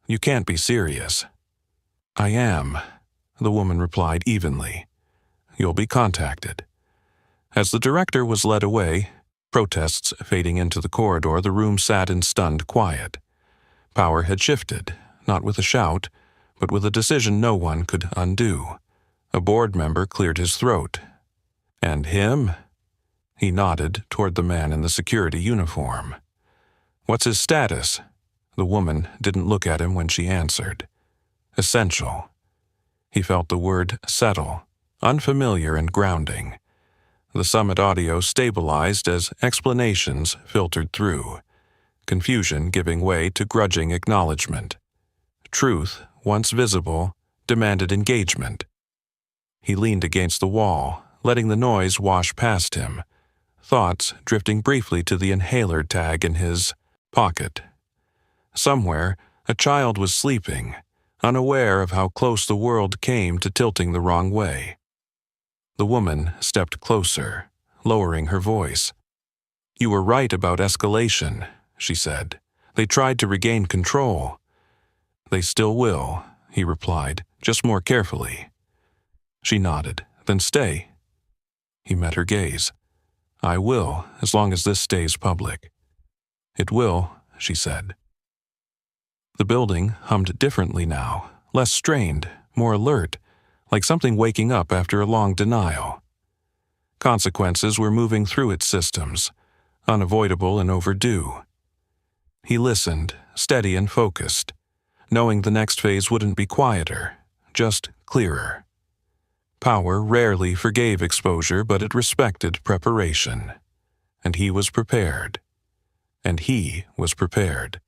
Speaker 2: "You can't be serious." "I am," the woman replied evenly. "You'll be contacted." As the director was led away, protests fading into the corridor, the room sat in stunned quiet. Power had shifted, not with a shout, but with a decision no one could undo. A board member cleared his throat. "And him?" He nodded toward the man in the security uniform. "What's his status?" The woman didn't look at him when she answered. "Essential." He felt the word settle, unfamiliar and grounding. The summit audio stabilized as explanations filtered through, confusion giving way to grudging acknowledgement. Truth, once visible, demanded engagement. He leaned against the wall, letting the noise wash past him, thoughts drifting briefly to the inhaler tag in his pocket. Somewhere, a child was sleeping, unaware of how close the world came to tilting the wrong way. The woman stepped closer, lowering her voice. "You were right about escalation," she said. "They tried to regain control." "They still will," he replied, just more carefully. She nodded. "Then stay." He met her gaze. "I will, as long as this stays public." "It will," she said. The building hummed differently now, less strained, more alert, like something waking up after a long denial. Consequences were moving through its systems, unavoidable and overdue. He listened, steady and focused, knowing the next phase wouldn't be quieter, just clearer. Power rarely forgave exposure, but it respected preparation. And he was prepared. And he was prepared.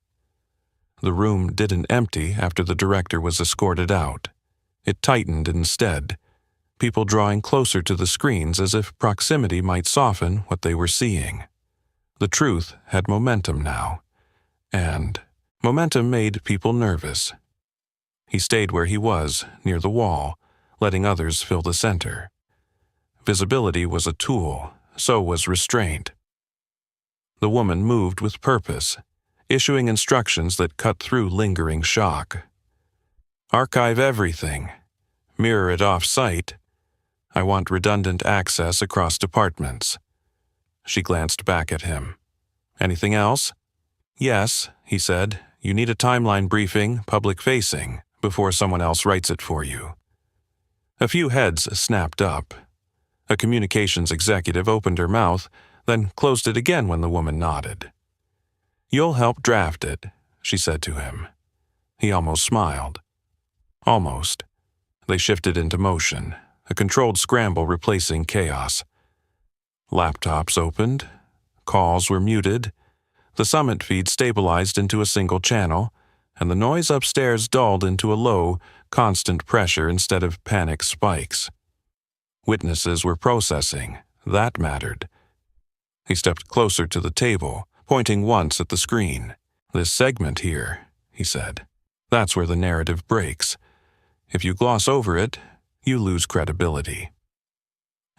Speaker 2: The room didn't empty after the director was escorted out. It tightened instead, people drawing closer to the screens as if proximity might soften what they were seeing. The truth had momentum now, and momentum made people nervous. He stayed where he was, near the wall, letting others fill the center. Visibility was a tool, so was restraint. The woman moved with purpose, issuing instructions that cut through lingering shock. "Archive everything. Mirror it off-site. I want redundant access across departments." She glanced back at him. "Anything else?" "Yes," he said. "You need a timeline briefing, public-facing, before someone else writes it for you." A few heads snapped up. A communications executive opened her mouth, then closed it again when the woman nodded. "You'll help draft it," she said to him. He almost smiled. Almost. They shifted into motion, a controlled scramble replacing chaos. Laptops opened. Calls were muted. The summit feed stabilized into a single channel, and the noise upstairs dulled into a low, constant pressure instead of panic spikes. Witnesses were processing. That mattered. He stepped closer to the table, pointing once at the screen. "This segment here," he said. "That's where the narrative breaks. If you gloss over it, you lose credibility."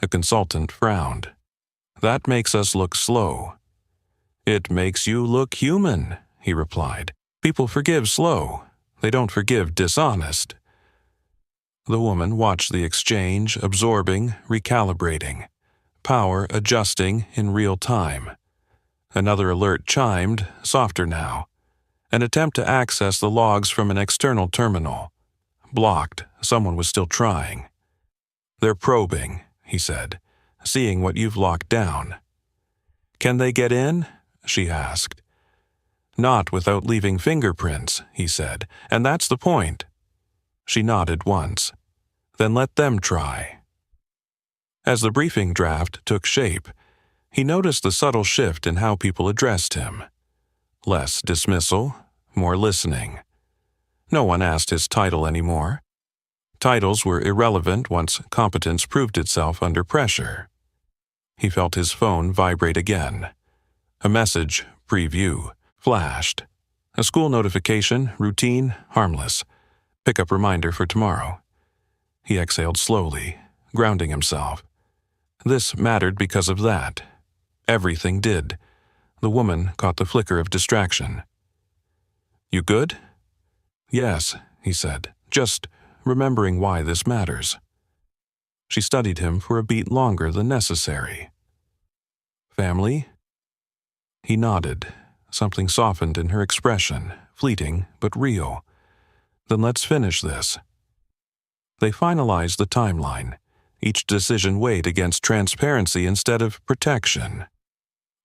Speaker 2: A consultant frowned. "That makes us look slow." "It makes you look human," he replied. "People forgive slow. They don't forgive dishonest." The woman watched the exchange, absorbing, recalibrating, power adjusting in real time. Another alert chimed, softer now. An attempt to access the logs from an external terminal. Blocked. Someone was still trying. "They're probing," he said, "seeing what you've locked down." "Can they get in?" she asked. "Not without leaving fingerprints," he said, "and that's the point." She nodded once. "Then let them try." As the briefing draft took shape, he noticed the subtle shift in how people addressed him. Less dismissal, more listening. No one asked his title anymore. Titles were irrelevant once competence proved itself under pressure. He felt his phone vibrate again. A message, preview, flashed. A school notification, routine, harmless. Pickup reminder for tomorrow. He exhaled slowly, grounding himself. This mattered because of that. Everything did. The woman caught the flicker of distraction. "You good?" "Yes," he said, "just remembering why this matters." She studied him for a beat longer than necessary. Family? He nodded. Something softened in her expression, fleeting but real. Then let's finish this. They finalized the timeline, each decision weighed against transparency instead of protection.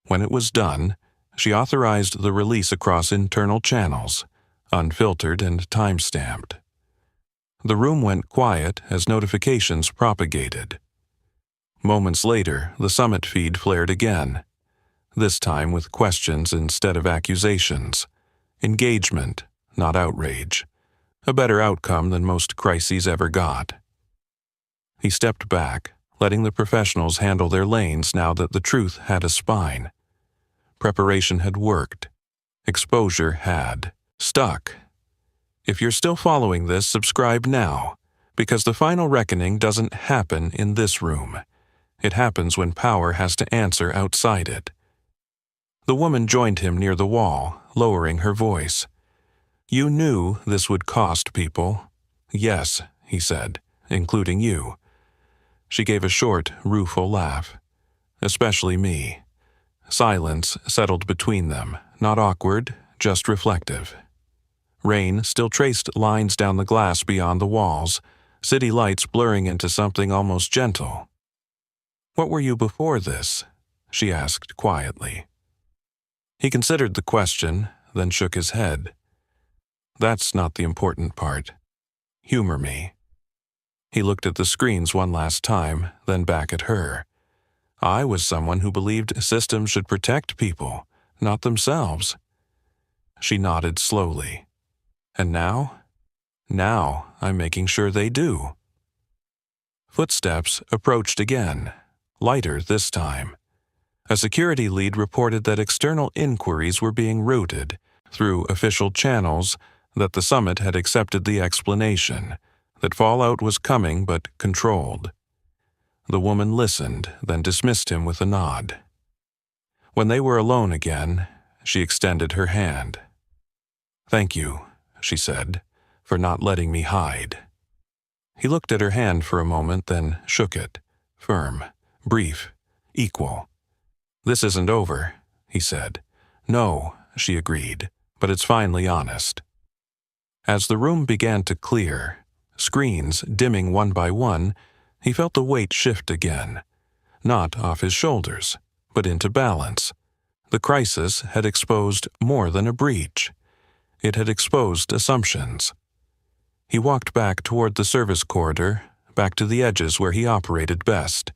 Speaker 2: When it was done, she authorized the release across internal channels, unfiltered and time-stamped. The room went quiet as notifications propagated. Moments later, the summit feed flared again, this time with questions instead of accusations. Engagement, not outrage. A better outcome than most crises ever got. He stepped back, letting the professionals handle their lanes now that the truth had a spine. Preparation had worked. Exposure had stuck. If you're still following this, subscribe now, because the final reckoning doesn't happen in this room. It happens when power has to answer outside it. The woman joined him near the wall, lowering her voice. You knew this would cost people. Yes, he said, including you. She gave a short, rueful laugh. Especially me. Silence settled between them, not awkward, just reflective. Rain still traced lines down the glass beyond the walls, city lights blurring into something almost gentle. What were you before this? She asked quietly. He considered the question, then shook his head. That's not the important part. Humor me. He looked at the screens one last time, then back at her. I was someone who believed systems should protect people, not themselves. She nodded slowly. And now? Now I'm making sure they do. Footsteps approached again, lighter this time. A security lead reported that external inquiries were being routed through official channels, that the summit had accepted the explanation, that fallout was coming but controlled. The woman listened, then dismissed him with a nod. When they were alone again, she extended her hand. Thank you, she said, for not letting me hide. He looked at her hand for a moment, then shook it, firm, brief, equal. This isn't over, he said. No, she agreed, but it's finally honest. As the room began to clear, screens dimming one by one, he felt the weight shift again, not off his shoulders, but into balance. The crisis had exposed more than a breach. It had exposed assumptions. He walked back toward the service corridor, back to the edges where he operated best,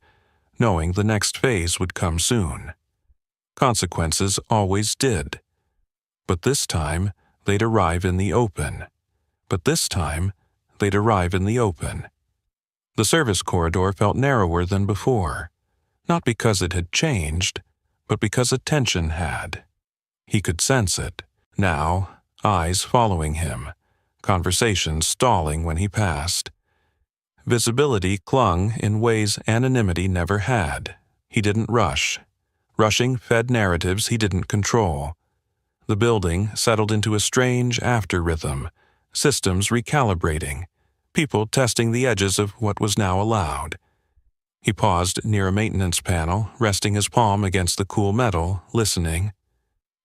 Speaker 2: knowing the next phase would come soon. Consequences always did. But this time, they'd arrive in the open. The service corridor felt narrower than before, not because it had changed, but because attention had. He could sense it, now, eyes following him, conversations stalling when he passed. Visibility clung in ways anonymity never had. He didn't rush. Rushing fed narratives he didn't control. The building settled into a strange after-rhythm, systems recalibrating, people testing the edges of what was now allowed. He paused near a maintenance panel, resting his palm against the cool metal, listening.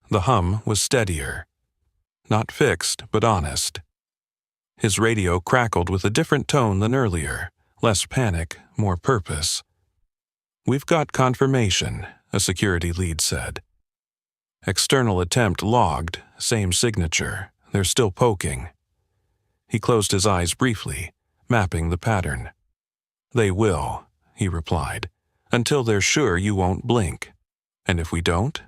Speaker 2: The hum was steadier. Not fixed, but honest. His radio crackled with a different tone than earlier, less panic, more purpose. We've got confirmation, a security lead said. External attempt logged, same signature. They're still poking. He closed his eyes briefly, mapping the pattern. They will, he replied, until they're sure you won't blink. And if we don't?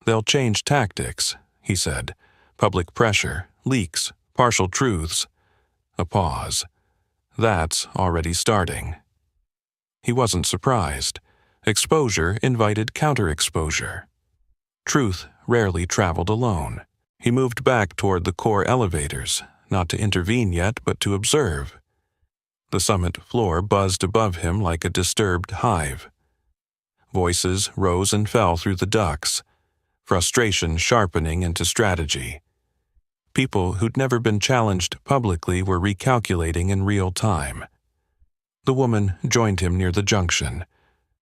Speaker 2: They'll change tactics, he said. Public pressure, leaks, partial truths. A pause. That's already starting. He wasn't surprised. Exposure invited counterexposure. Truth rarely traveled alone. He moved back toward the core elevators, not to intervene yet, but to observe. The summit floor buzzed above him like a disturbed hive. Voices rose and fell through the ducts, frustration sharpening into strategy. People who'd never been challenged publicly were recalculating in real time. The woman joined him near the junction,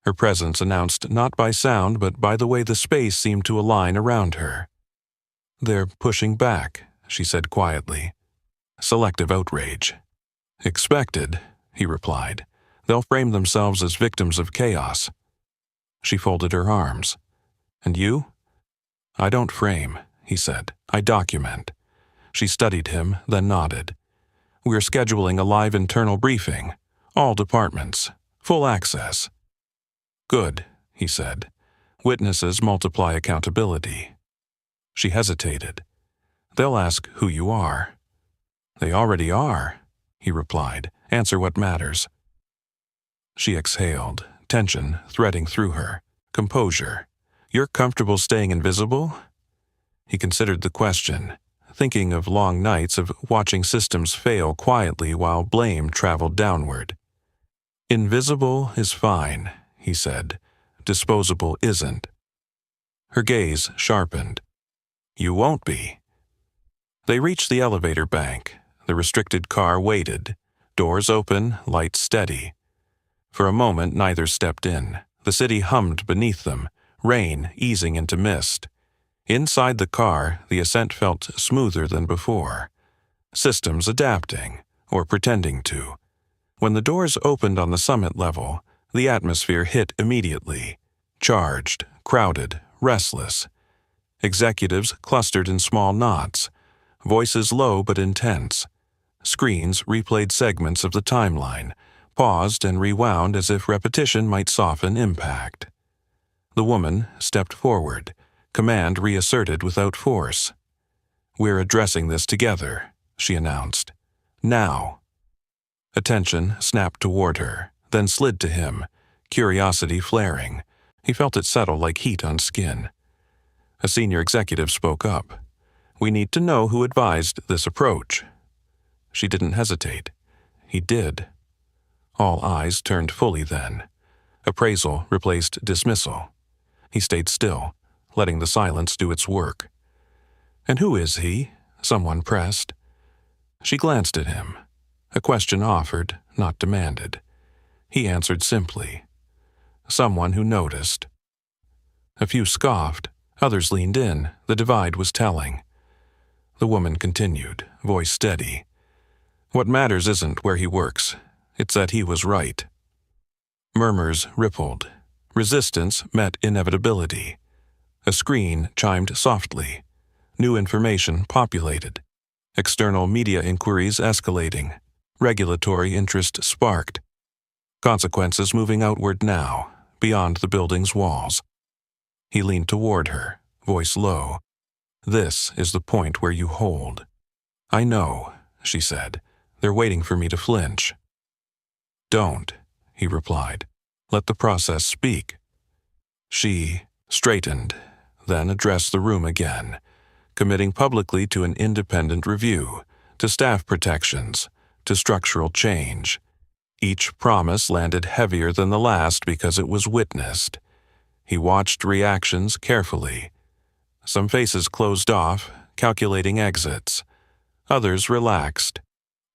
Speaker 2: her presence announced not by sound but by the way the space seemed to align around her. "They're pushing back," she said quietly. "Selective outrage." "Expected," he replied. "They'll frame themselves as victims of chaos." She folded her arms. "And you?" "I don't frame," he said. "I document." She studied him, then nodded. "We're scheduling a live internal briefing. All departments. Full access." "Good," he said. "Witnesses multiply accountability." She hesitated. "They'll ask who you are." "They already are," he replied. "Answer what matters." She exhaled, tension threading through her. Composure. "You're comfortable staying invisible?" He considered the question, thinking of long nights of watching systems fail quietly while blame traveled downward. "Invisible is fine," he said. "Disposable isn't." Her gaze sharpened. "You won't be." They reached the elevator bank. The restricted car waited. Doors open, lights steady. For a moment neither stepped in. The city hummed beneath them, rain easing into mist. Inside the car, the ascent felt smoother than before. Systems adapting, or pretending to. When the doors opened on the summit level, the atmosphere hit immediately. Charged, crowded, restless. Executives clustered in small knots. Voices low but intense. Screens replayed segments of the timeline, paused and rewound as if repetition might soften impact. The woman stepped forward, command reasserted without force. "We're addressing this together," she announced. "Now." Attention snapped toward her, then slid to him, curiosity flaring. He felt it settle like heat on skin. A senior executive spoke up. "We need to know who advised this approach." She didn't hesitate. He did. All eyes turned fully then. Appraisal replaced dismissal. He stayed still, letting the silence do its work. "And who is he?" someone pressed. She glanced at him. A question offered, not demanded. He answered simply. "Someone who noticed." A few scoffed. Others leaned in. The divide was telling. The woman continued, voice steady. "What matters isn't where he works. It's that he was right." Murmurs rippled. Resistance met inevitability. A screen chimed softly. New information populated. External media inquiries escalating. Regulatory interest sparked. Consequences moving outward now, beyond the building's walls. He leaned toward her, voice low. "This is the point where you hold." "I know," she said. "They're waiting for me to flinch." "Don't," he replied. "Let the process speak." She straightened, then addressed the room again, committing publicly to an independent review, to staff protections, to structural change. Each promise landed heavier than the last because it was witnessed. He watched reactions carefully. Some faces closed off, calculating exits. Others relaxed,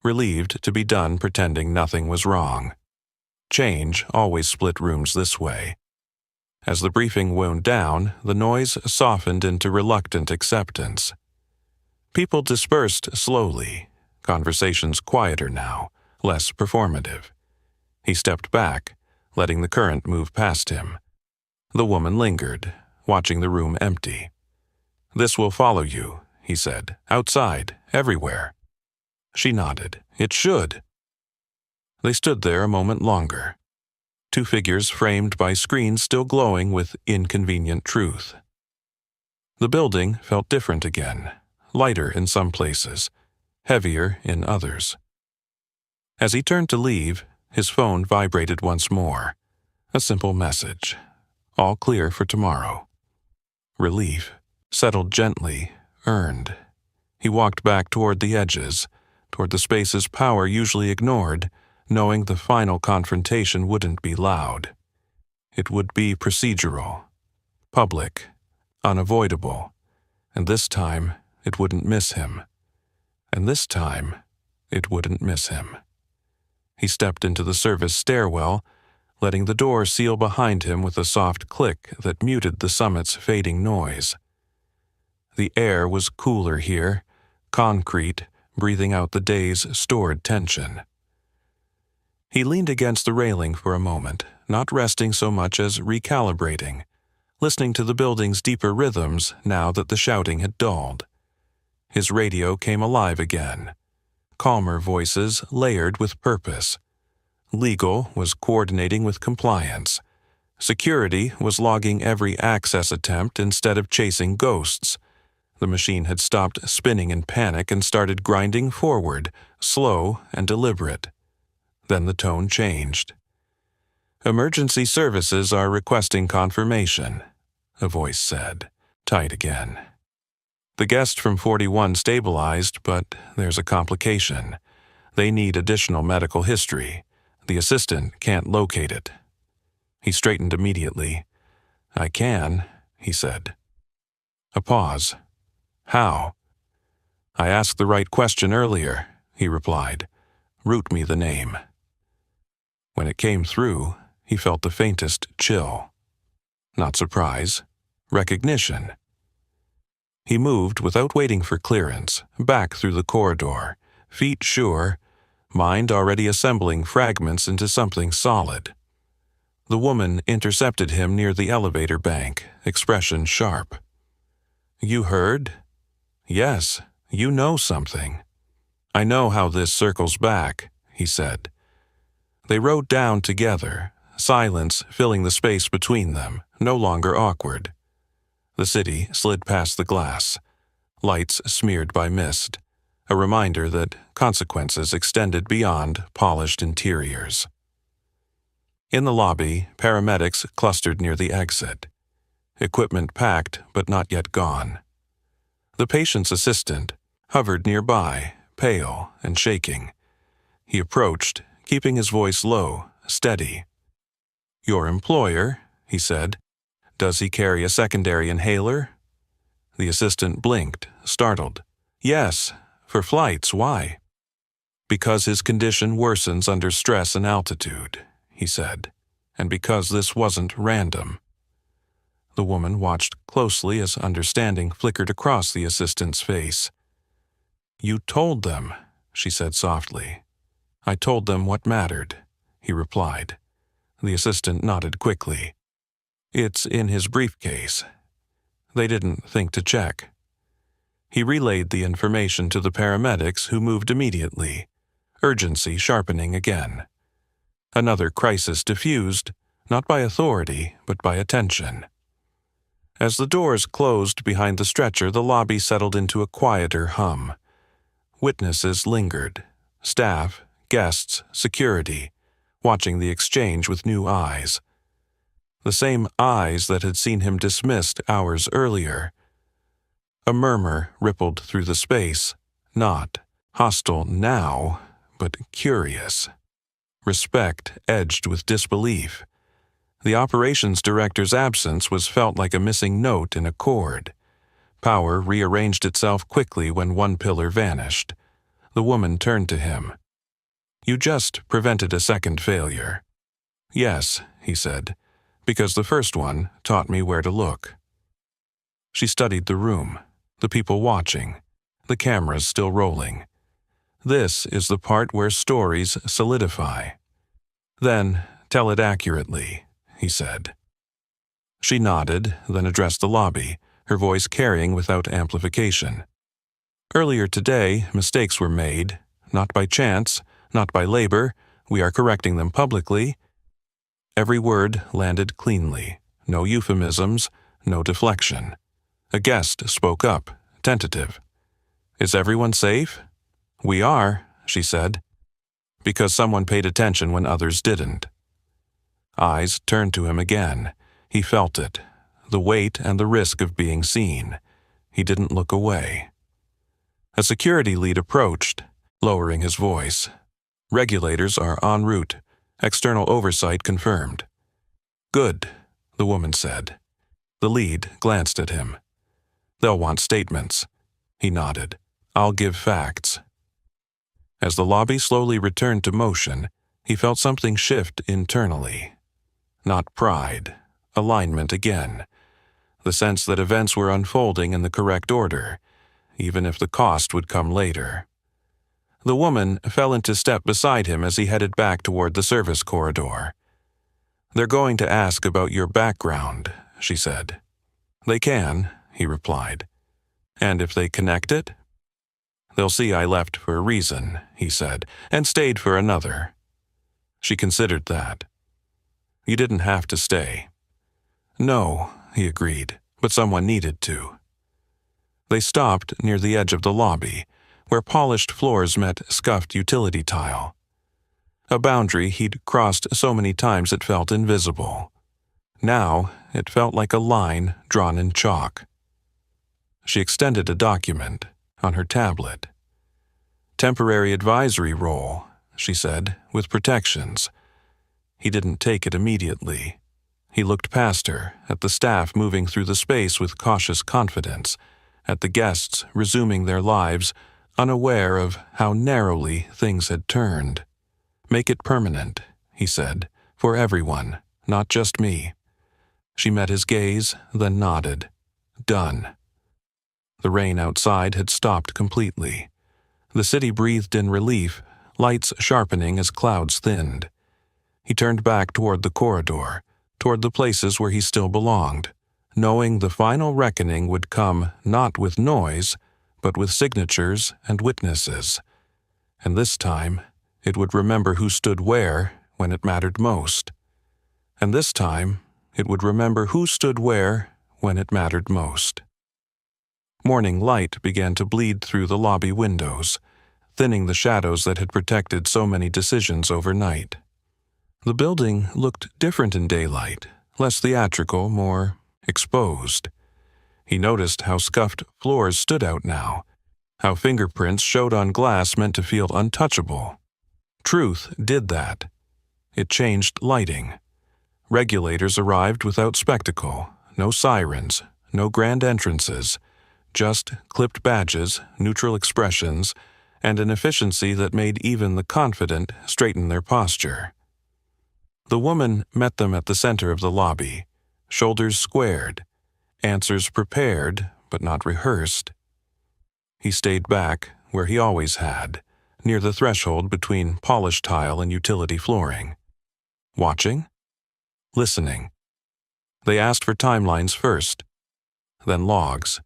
Speaker 2: relieved to be done pretending nothing was wrong. Change always split rooms this way. As the briefing wound down, the noise softened into reluctant acceptance. People dispersed slowly, conversations quieter now, less performative. He stepped back, letting the current move past him. The woman lingered, watching the room empty. "This will follow you," he said, "outside, everywhere." She nodded. "It should." They stood there a moment longer. Two figures framed by screens still glowing with inconvenient truth. The building felt different again, lighter in some places, heavier in others. As he turned to leave, his phone vibrated once more. A simple message. All clear for tomorrow. Relief, settled gently, earned. He walked back toward the edges, toward the spaces power usually ignored, knowing the final confrontation wouldn't be loud. It would be procedural, public, unavoidable, and this time it wouldn't miss him. And this time it wouldn't miss him. He stepped into the service stairwell, letting the door seal behind him with a soft click that muted the summit's fading noise. The air was cooler here, concrete, breathing out the day's stored tension. He leaned against the railing for a moment, not resting so much as recalibrating, listening to the building's deeper rhythms now that the shouting had dulled. His radio came alive again. Calmer voices layered with purpose. Legal was coordinating with compliance. Security was logging every access attempt instead of chasing ghosts. The machine had stopped spinning in panic and started grinding forward, slow and deliberate. Then the tone changed. "Emergency services are requesting confirmation," a voice said, tight again. "The guest from 41 stabilized, but there's a complication. They need additional medical history. The assistant can't locate it." He straightened immediately. "I can," he said. A pause. "How?" "I asked the right question earlier," he replied. "Route me the name." When it came through, he felt the faintest chill. Not surprise, recognition. He moved without waiting for clearance, back through the corridor, feet sure, mind already assembling fragments into something solid. The woman intercepted him near the elevator bank, expression sharp. "You heard?" "Yes, you know something." "I know how this circles back," he said. They rode down together, silence filling the space between them, no longer awkward. The city slid past the glass, lights smeared by mist, a reminder that consequences extended beyond polished interiors. In the lobby, paramedics clustered near the exit. Equipment packed but not yet gone. The patient's assistant hovered nearby, pale and shaking. He approached, keeping his voice low, steady. "Your employer," he said. "Does he carry a secondary inhaler?" The assistant blinked, startled. "Yes, for flights, why?" "Because his condition worsens under stress and altitude," he said, "and because this wasn't random." The woman watched closely as understanding flickered across the assistant's face. "You told them," she said softly. "I told them what mattered," he replied. The assistant nodded quickly. "It's in his briefcase." They didn't think to check. He relayed the information to the paramedics, who moved immediately, urgency sharpening again. Another crisis diffused, not by authority, but by attention. As the doors closed behind the stretcher, the lobby settled into a quieter hum. Witnesses lingered, staff, guests, security, watching the exchange with new eyes. The same eyes that had seen him dismissed hours earlier. A murmur rippled through the space, not hostile now, but curious. Respect edged with disbelief. The operations director's absence was felt like a missing note in a chord. Power rearranged itself quickly when one pillar vanished. The woman turned to him. "You just prevented a second failure." "Yes," he said, "because the first one taught me where to look." She studied the room, the people watching, the cameras still rolling. This is the part where stories solidify. "Then tell it accurately," he said. She nodded, then addressed the lobby, her voice carrying without amplification. "Earlier today, mistakes were made, not by chance, not by labor. We are correcting them publicly." Every word landed cleanly, no euphemisms, no deflection. A guest spoke up, tentative. "Is everyone safe?" "We are," she said. "Because someone paid attention when others didn't." Eyes turned to him again. He felt it, the weight and the risk of being seen. He didn't look away. A security lead approached, lowering his voice. "Regulators are en route. External oversight confirmed." "Good," the woman said. The lead glanced at him. "They'll want statements." He nodded. "I'll give facts." As the lobby slowly returned to motion, he felt something shift internally. not pride, alignment again, the sense that events were unfolding in the correct order, even if the cost would come later. The woman fell into step beside him as he headed back toward the service corridor. "They're going to ask about your background," she said. "They can," he replied. "And if they connect it?" "They'll see I left for a reason," he said, "and stayed for another." She considered that. "You didn't have to stay." "No," he agreed, "but someone needed to." They stopped near the edge of the lobby, where polished floors met scuffed utility tile. A boundary he'd crossed so many times it felt invisible. Now it felt like a line drawn in chalk. She extended a document on her tablet. "Temporary advisory role," she said, "with protections." He didn't take it immediately. He looked past her, at the staff moving through the space with cautious confidence, at the guests resuming their lives, unaware of how narrowly things had turned. "Make it permanent," he said, "for everyone, not just me." She met his gaze, then nodded. "Done." The rain outside had stopped completely. The city breathed in relief, lights sharpening as clouds thinned. He turned back toward the corridor, toward the places where he still belonged, knowing the final reckoning would come not with noise, but with signatures and witnesses. And this time, it would remember who stood where when it mattered most. And this time, it would remember who stood where when it mattered most. Morning light began to bleed through the lobby windows, thinning the shadows that had protected so many decisions overnight. The building looked different in daylight, less theatrical, more exposed. He noticed how scuffed floors stood out now, how fingerprints showed on glass meant to feel untouchable. Truth did that. It changed lighting. Regulators arrived without spectacle, no sirens, no grand entrances, just clipped badges, neutral expressions, and an efficiency that made even the confident straighten their posture. The woman met them at the center of the lobby, shoulders squared, answers prepared but not rehearsed. He stayed back, where he always had, near the threshold between polished tile and utility flooring. Watching? Listening. They asked for timelines first, then logs,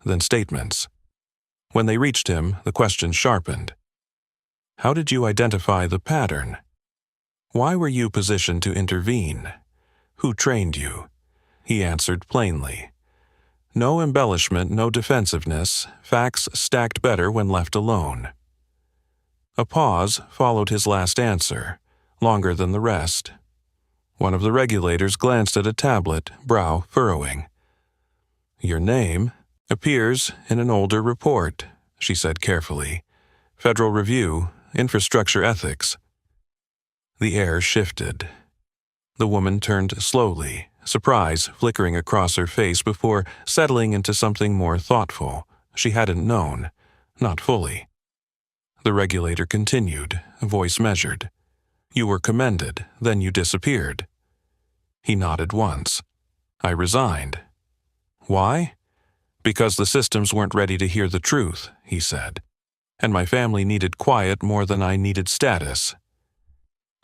Speaker 2: then statements. When they reached him, the question sharpened. "How did you identify the pattern? Why were you positioned to intervene? Who trained you?" He answered plainly. No embellishment, no defensiveness, facts stacked better when left alone. A pause followed his last answer, longer than the rest. One of the regulators glanced at a tablet, brow furrowing. "Your name appears in an older report," she said carefully. "Federal Review, Infrastructure Ethics." The air shifted. The woman turned slowly, surprise flickering across her face before settling into something more thoughtful. She hadn't known, not fully. The regulator continued, voice measured. "You were commended, then you disappeared." He nodded once. "I resigned." "Why?" "Because the systems weren't ready to hear the truth," he said. "And my family needed quiet more than I needed status."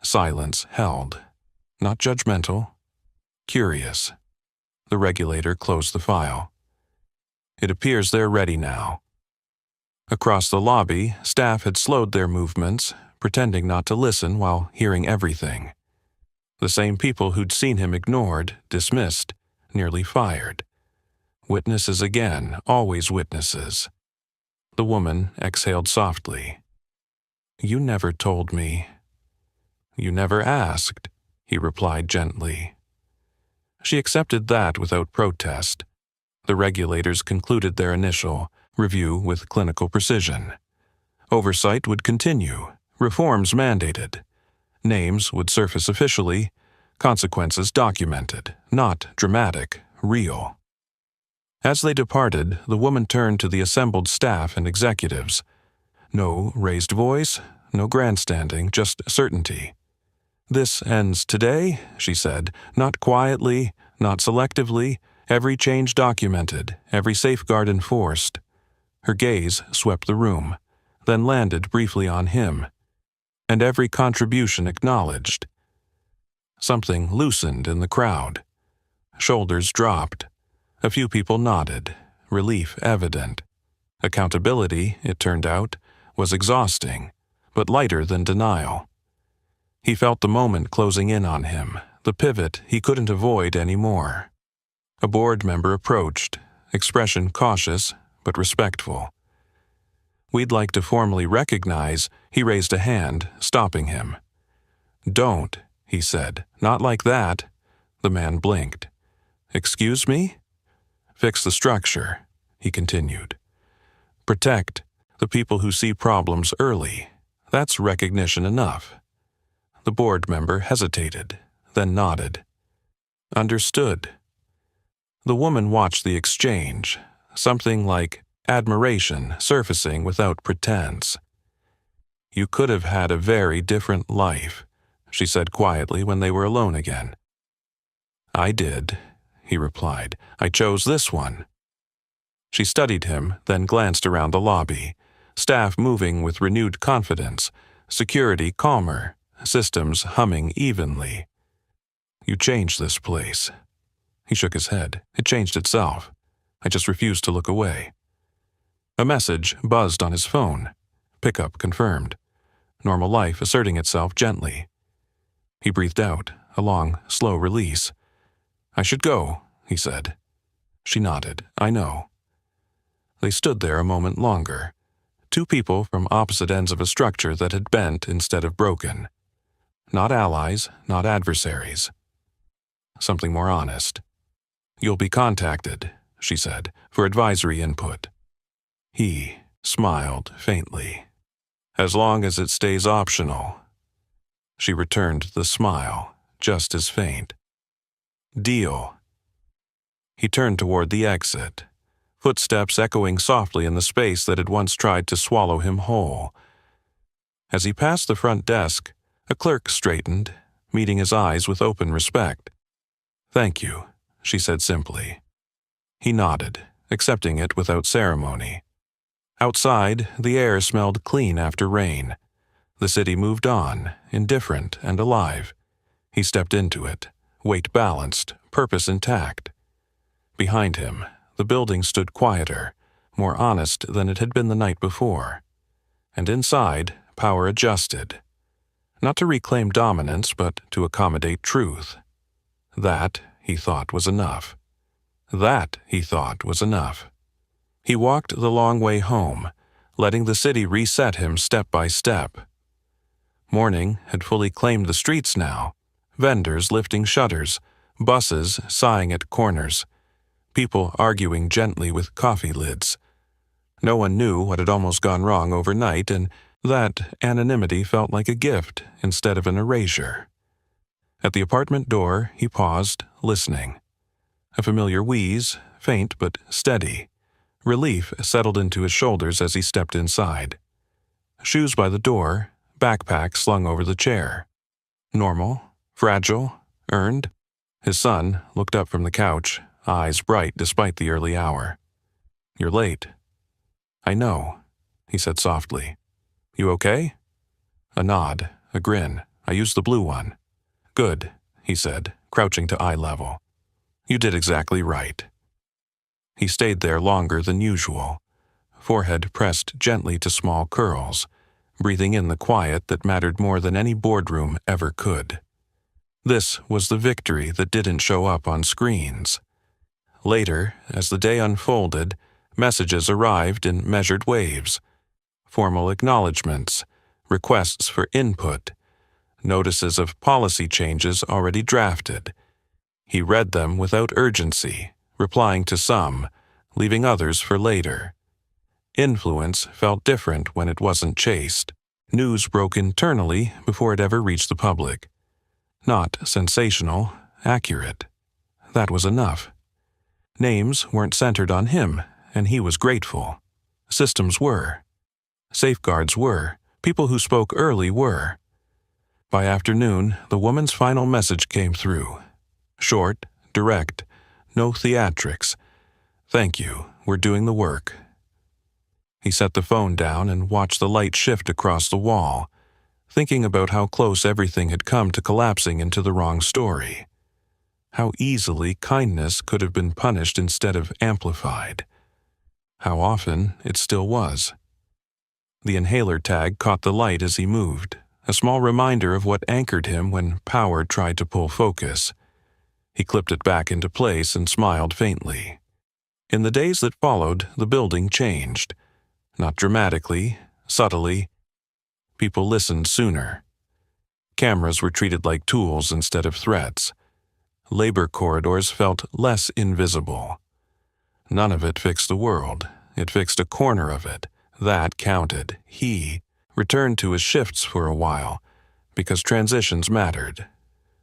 Speaker 2: Silence held. Not judgmental. Curious. The regulator closed the file. "It appears they're ready now." Across the lobby, staff had slowed their movements, pretending not to listen while hearing everything. The same people who'd seen him ignored, dismissed, nearly fired. Witnesses again, always witnesses. The woman exhaled softly. "You never told me." "You never asked," he replied gently. She accepted that without protest. The regulators concluded their initial review with clinical precision. Oversight would continue, reforms mandated. Names would surface officially, consequences documented, not dramatic, real. As they departed, the woman turned to the assembled staff and executives. No raised voice, no grandstanding, just certainty. "This ends today," she said, "not quietly, not selectively, every change documented, every safeguard enforced." Her gaze swept the room, then landed briefly on him, and every contribution acknowledged. Something loosened in the crowd. Shoulders dropped. A few people nodded, relief evident. Accountability, it turned out, was exhausting, but lighter than denial. He felt the moment closing in on him, the pivot he couldn't avoid anymore. A board member approached, expression cautious but respectful. "We'd like to formally recognize," he raised a hand, stopping him. "Don't," he said. "Not like that." The man blinked. "Excuse me?" "Fix the structure," he continued. "Protect the people who see problems early. That's recognition enough." The board member hesitated, then nodded. "Understood." The woman watched the exchange, something like admiration surfacing without pretense. "You could have had a very different life," she said quietly when they were alone again. "I did," he replied. "I chose this one." She studied him, then glanced around the lobby, staff moving with renewed confidence, security calmer, systems humming evenly. "You changed this place." He shook his head. "It changed itself. I just refused to look away." A message buzzed on his phone. Pickup confirmed. Normal life asserting itself gently. He breathed out, a long, slow release. "I should go," he said. She nodded. "I know." They stood there a moment longer. Two people from opposite ends of a structure that had bent instead of broken. Not allies, not adversaries. Something more honest. "You'll be contacted," she said, "for advisory input." He smiled faintly. "As long as it stays optional." She returned the smile, just as faint. "Deal." He turned toward the exit, footsteps echoing softly in the space that had once tried to swallow him whole. As he passed the front desk, a clerk straightened, meeting his eyes with open respect. "Thank you," she said simply. He nodded, accepting it without ceremony. Outside, the air smelled clean after rain. The city moved on, indifferent and alive. He stepped into it, weight balanced, purpose intact. Behind him, the building stood quieter, more honest than it had been the night before. And inside, power adjusted. Not to reclaim dominance, but to accommodate truth. That, he thought, was enough. That, he thought, was enough. He walked the long way home, letting the city reset him step by step. Morning had fully claimed the streets now, vendors lifting shutters, buses sighing at corners, people arguing gently with coffee lids. No one knew what had almost gone wrong overnight, and that anonymity felt like a gift instead of an erasure. At the apartment door, he paused, listening. A familiar wheeze, faint but steady. Relief settled into his shoulders as he stepped inside. Shoes by the door, backpack slung over the chair. Normal, fragile, earned. His son looked up from the couch, eyes bright despite the early hour. "You're late." "I know," he said softly. "You okay?" A nod, a grin. "I used the blue one." "Good," he said, crouching to eye level. "You did exactly right." He stayed there longer than usual, forehead pressed gently to small curls, breathing in the quiet that mattered more than any boardroom ever could. This was the victory that didn't show up on screens. Later, as the day unfolded, messages arrived in measured waves. Formal acknowledgments, requests for input, notices of policy changes already drafted. He read them without urgency, replying to some, leaving others for later. Influence felt different when it wasn't chased. News broke internally before it ever reached the public. Not sensational, accurate. That was enough. Names weren't centered on him, and he was grateful. Systems were. Safeguards were. People who spoke early were. By afternoon, the woman's final message came through. Short, direct, no theatrics. "Thank you, we're doing the work." He set the phone down and watched the light shift across the wall, thinking about how close everything had come to collapsing into the wrong story. How easily kindness could have been punished instead of amplified. How often it still was. The inhaler tag caught the light as he moved, a small reminder of what anchored him when power tried to pull focus. He clipped it back into place and smiled faintly. In the days that followed, the building changed. Not dramatically, subtly. People listened sooner. Cameras were treated like tools instead of threats. Labor corridors felt less invisible. None of it fixed the world. It fixed a corner of it. That counted. He returned to his shifts for a while, because transitions mattered.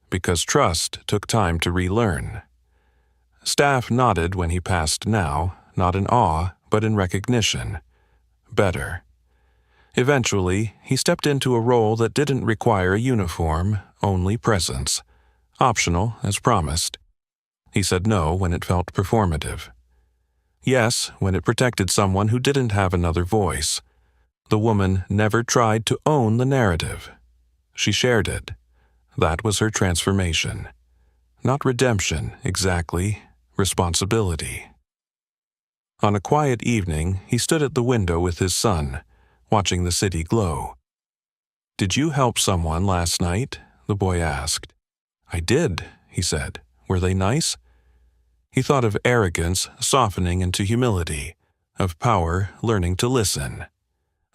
Speaker 2: Because trust took time to relearn. Staff nodded when he passed now, not in awe, but in recognition. Better. Eventually, he stepped into a role that didn't require a uniform, only presence. Optional, as promised. He said no when it felt performative. Yes, when it protected someone who didn't have another voice. The woman never tried to own the narrative. She shared it. That was her transformation. Not redemption, exactly. Responsibility. On a quiet evening, he stood at the window with his son, watching the city glow. "Did you help someone last night?" the boy asked. "I did," he said. "Were they nice?" He thought of arrogance softening into humility, of power learning to listen.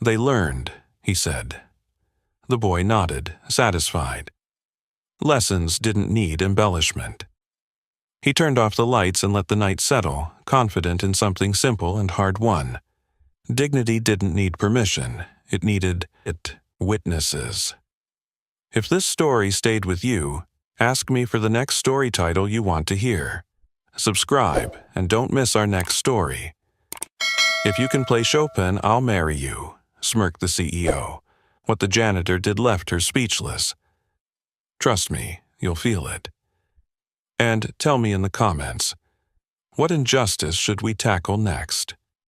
Speaker 2: "They learned," he said. The boy nodded, satisfied. Lessons didn't need embellishment. He turned off the lights and let the night settle, confident in something simple and hard-won. Dignity didn't need permission. It needed witnesses. If this story stayed with you, ask me for the next story title you want to hear. Subscribe, and don't miss our next story. "If you can play Chopin, I'll marry you," smirked the CEO. What the janitor did left her speechless. Trust me, you'll feel it. And tell me in the comments, what injustice should we tackle next?